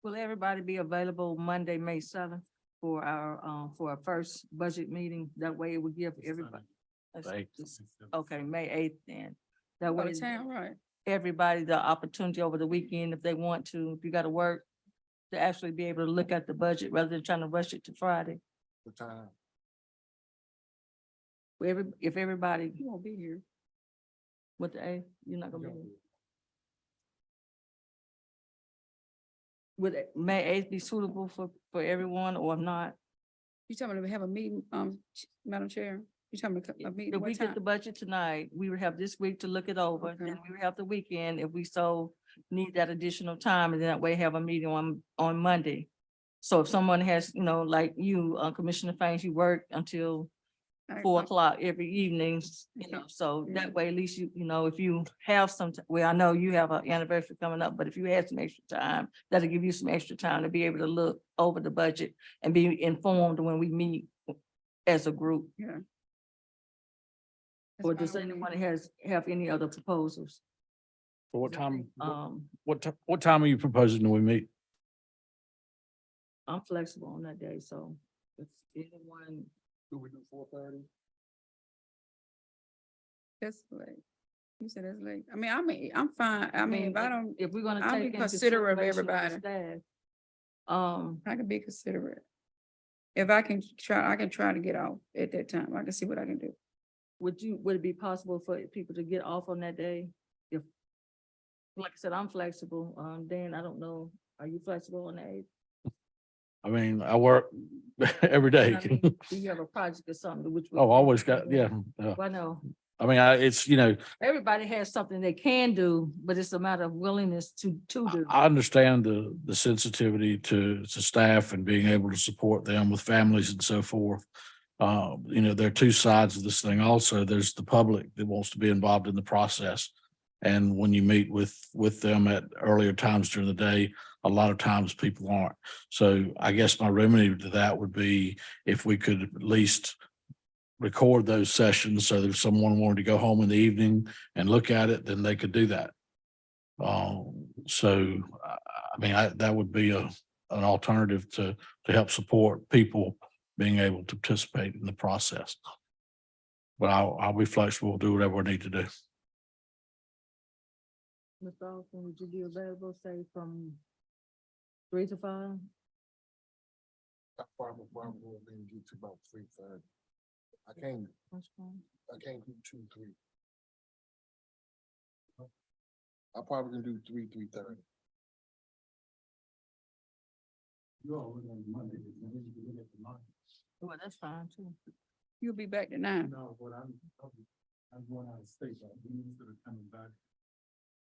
Will everybody be available Monday, May 7th for our first budget meeting? That way it will give everybody. Okay, May 8th then. That way Right. everybody the opportunity over the weekend, if they want to, if you gotta work, to actually be able to look at the budget rather than trying to rush it to Friday. What time? If everybody, You won't be here. with the A, you're not gonna be. here. Would May 8th be suitable for everyone or not? You talking about we have a meeting, Madam Chair? You talking about a meeting, If we what get the time? budget tonight, we would have this week to look it over, Okay. then we would have the weekend if we so need that additional time, and then that way have a meeting on Monday. So if someone has, like you, Commissioner Faines, you work until All right, 4 o'clock every evening, so that way at least if you have some, well, I know you have an anniversary coming up, but if you had some extra time, that'll give you some extra time to be able to look over the budget and be informed when we meet as a group. Yeah. Or That's does fine with me. anyone have any other proposals? So what time, Um, what time are you proposing that we meet? I'm flexible on that day, so if anyone, Do we do 4:30? That's late. You said that's late. I mean, I'm fine. I mean, if I don't, if we're gonna I'll take be into considerate of consideration the everybody. staff, I can be considerate. If I can try to get off at that time. I can see what I can do. would it be possible for people to get off on that day? If, like I said, I'm flexible. Dan, I don't know, are you flexible on the 8th? I mean, I work every day. I mean, do you have a project or something which? Oh, always got, yeah. Well, I know. I mean, it's, Everybody has something they can do, but it's a matter of willingness to do. I understand the sensitivity to staff and being able to support them with families and so forth. There are two sides of this thing also. There's the public that wants to be involved in the process. And when you meet with them at earlier times during the day, a lot of times people aren't. So I guess my remedy to that would be if we could at least record those sessions so that if someone wanted to go home in the evening and look at it, then they could do that. That would be an alternative to help support people being able to participate in the process. But I'll be flexible, do whatever I need to do. Mr. Austin, would you be available, say, from 3 to 5? I probably won't be able to get to about 3:30. I can't do 2, 3. I probably can do 3:30. Well, that's fine too. You'll be back to 9. No, but I'm going out of state, so instead of coming back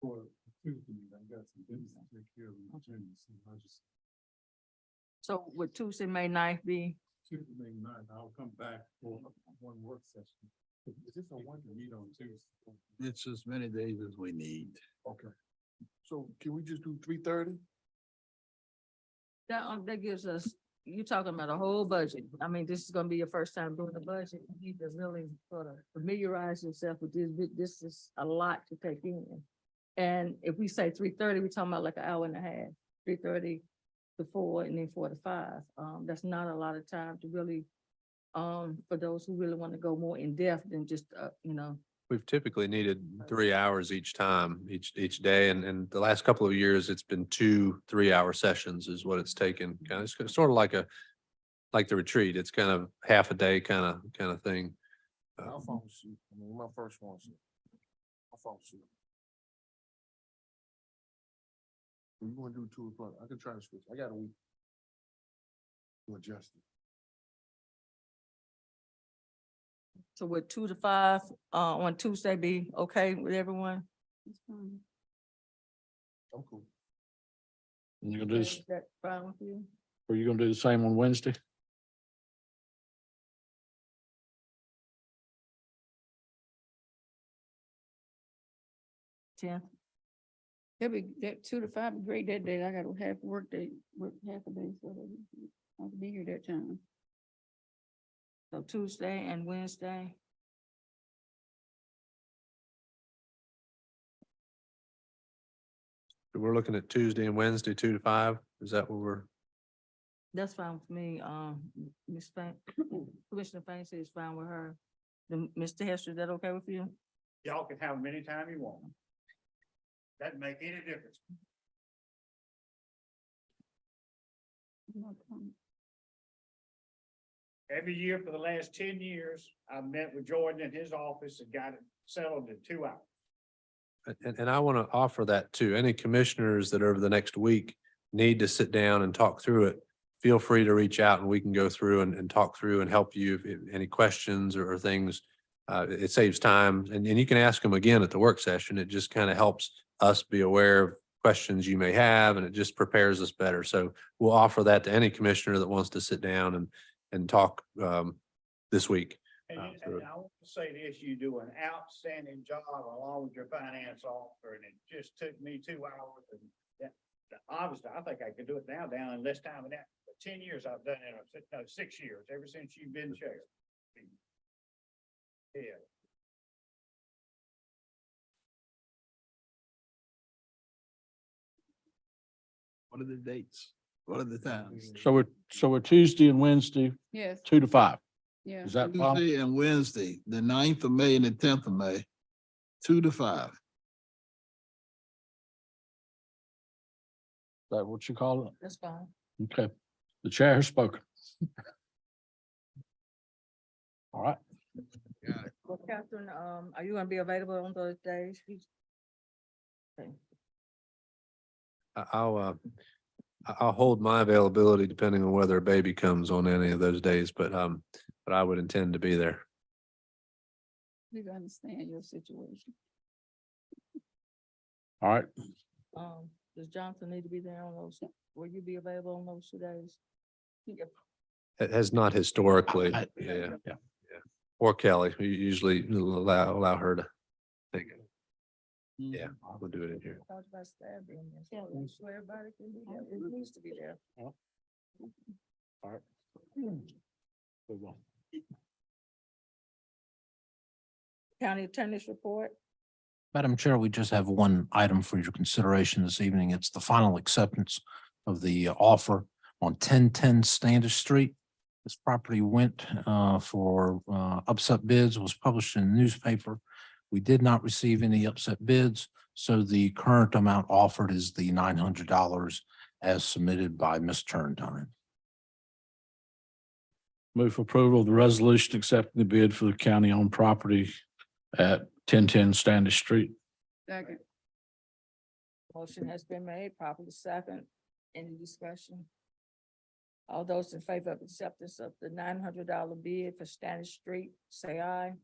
for Tuesday, I got some business to take care of in Virginia, so I just So would Tuesday, May 9th be? Tuesday, May 9th, I'll come back for one work session. Is this a one to meet on Tuesday? It's as many days as we need. Okay. So can we just do 3:30? That gives us, you're talking about a whole budget. I mean, this is gonna be your first time doing the budget. You need to really sort of familiarize yourself with this. This is a lot to take in. And if we say 3:30, we're talking about like an hour and a half, 3:30 to 4 and then 4 to 5. That's not a lot of time to really, for those who really want to go more in depth than just, We've typically needed 3 hours each time, each day, and the last couple of years, it's been 2 3-hour sessions is what it's taken. It's sort of like the retreat. It's kind of half a day kind of thing. I'll fall asleep. I mean, my first one. I'll fall asleep. You want to do 2 o'clock? I can try to switch. I got a week to adjust it. so would 2 to 5, on Tuesday be okay with everyone? That's fine. I'm cool. And you're gonna do, Is that fine with you? are you gonna do the same on Wednesday? Tim? That'd be, that 2 to 5 be great that day. I got a half work day, work half a day, so I can be here that time. So Tuesday and Wednesday? We're looking at Tuesday and Wednesday, 2 to 5. Is that what we're? That's fine with me. Ms. Commissioner Fain says it's fine with her. Then Mr. Hester, is that okay with you? Y'all can have them anytime you want. Doesn't make any difference. Every year for the last 10 years, I've met with Jordan in his office and got it settled in 2 hours. And I want to offer that to any commissioners that over the next week need to sit down and talk through it. Feel free to reach out and we can go through and talk through and help you if any questions or things. It saves time and you can ask them again at the work session. It just kind of helps us be aware of questions you may have and it just prepares us better. So we'll offer that to any commissioner that wants to sit down and talk this week. And I want to say this, you do an outstanding job along with your finance officer, and it just took me 2 hours. And obviously, I think I could do it now down in less time than that. But 10 years I've done it, no, 6 years, ever since you've been chair. Yeah. What are the dates? What are the times? So we're Tuesday and Wednesday, Yes, 2 to 5. yeah. Is that fine? Tuesday and Wednesday, the 9th of May and the 10th of May, 2 to 5. Is that what you call it? That's fine. Okay, the chair has spoken. All right, Well, Catherine, are you gonna be available on those days? Okay. I'll hold my availability depending on whether a baby comes on any of those days, but I would intend to be there. We understand your situation. all right. Does Johnson need to be there on those? Will you be available on those 2 days? It has not historically, I- yeah. Or Kelly, we usually allow her to take it. Yeah, we'll do it in here. Talked about staff being there. So I'm sure everybody can be there. It needs to be there. All right. Move on. County Attorney's report. Madam Chair, we just have one item for your consideration this evening. It's the final acceptance of the offer on 1010 Standish Street. This property went for upset bids, was published in the newspaper. We did not receive any upset bids, so the current amount offered is the $900 as submitted by Ms. Turntine. Move for approval of the resolution accepting the bid for the county-owned property at 1010 Standish Street. Second. Motion has been made, properly second. Any discussion? All those in favor of acceptance of the $900 bid for Standish Street, say aye.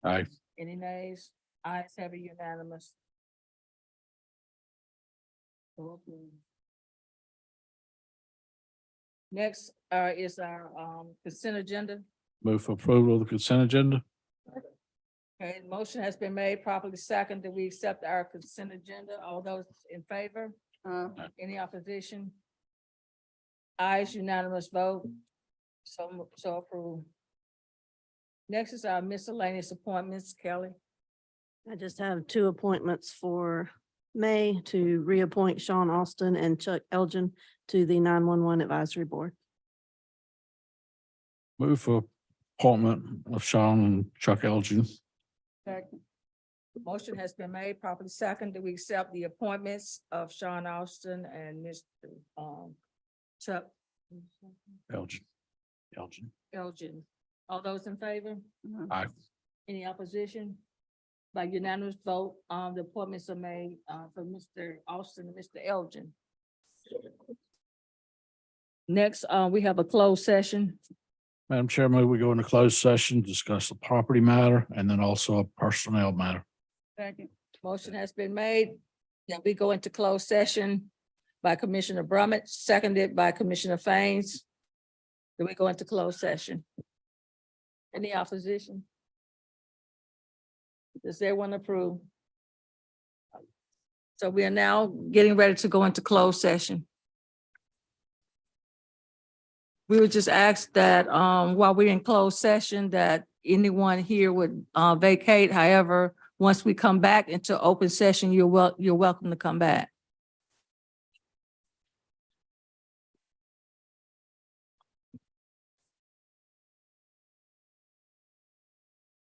Aye. Any nays? Ayes have it unanimous. So approved. Next, is our, consent agenda. Move for approval of the consent agenda. Okay, motion has been made, properly second, that we accept our consent agenda. All those in favor? Any opposition? Ayes, unanimous vote. So approved. Next is our miscellaneous appointments, Kelly. I just have two appointments for May to reappoint Sean Austin and Chuck Elgin to the 911 Advisory Board. Move for appointment of Sean and Chuck Elgin. Second. Motion has been made, properly second, that we accept the appointments of Sean Austin and Mr. Chuck Elgin. Elgin. Elgin. All those in favor? Aye. Any opposition? By unanimous vote, the appointments are made, for Mr. Austin and Mr. Elgin. Next, we have a closed session. Madam Chairman, we go into closed session, discuss the property matter and then also a personnel matter. Second. Motion has been made. Then we go into closed session by Commissioner Brummett, seconded by Commissioner Faines. Then we go into closed session. Any opposition? Does everyone approve? So we are now getting ready to go into closed session. We would just ask that while we're in closed session, that anyone here would vacate. However, once we come back into open session, you're welcome to come back.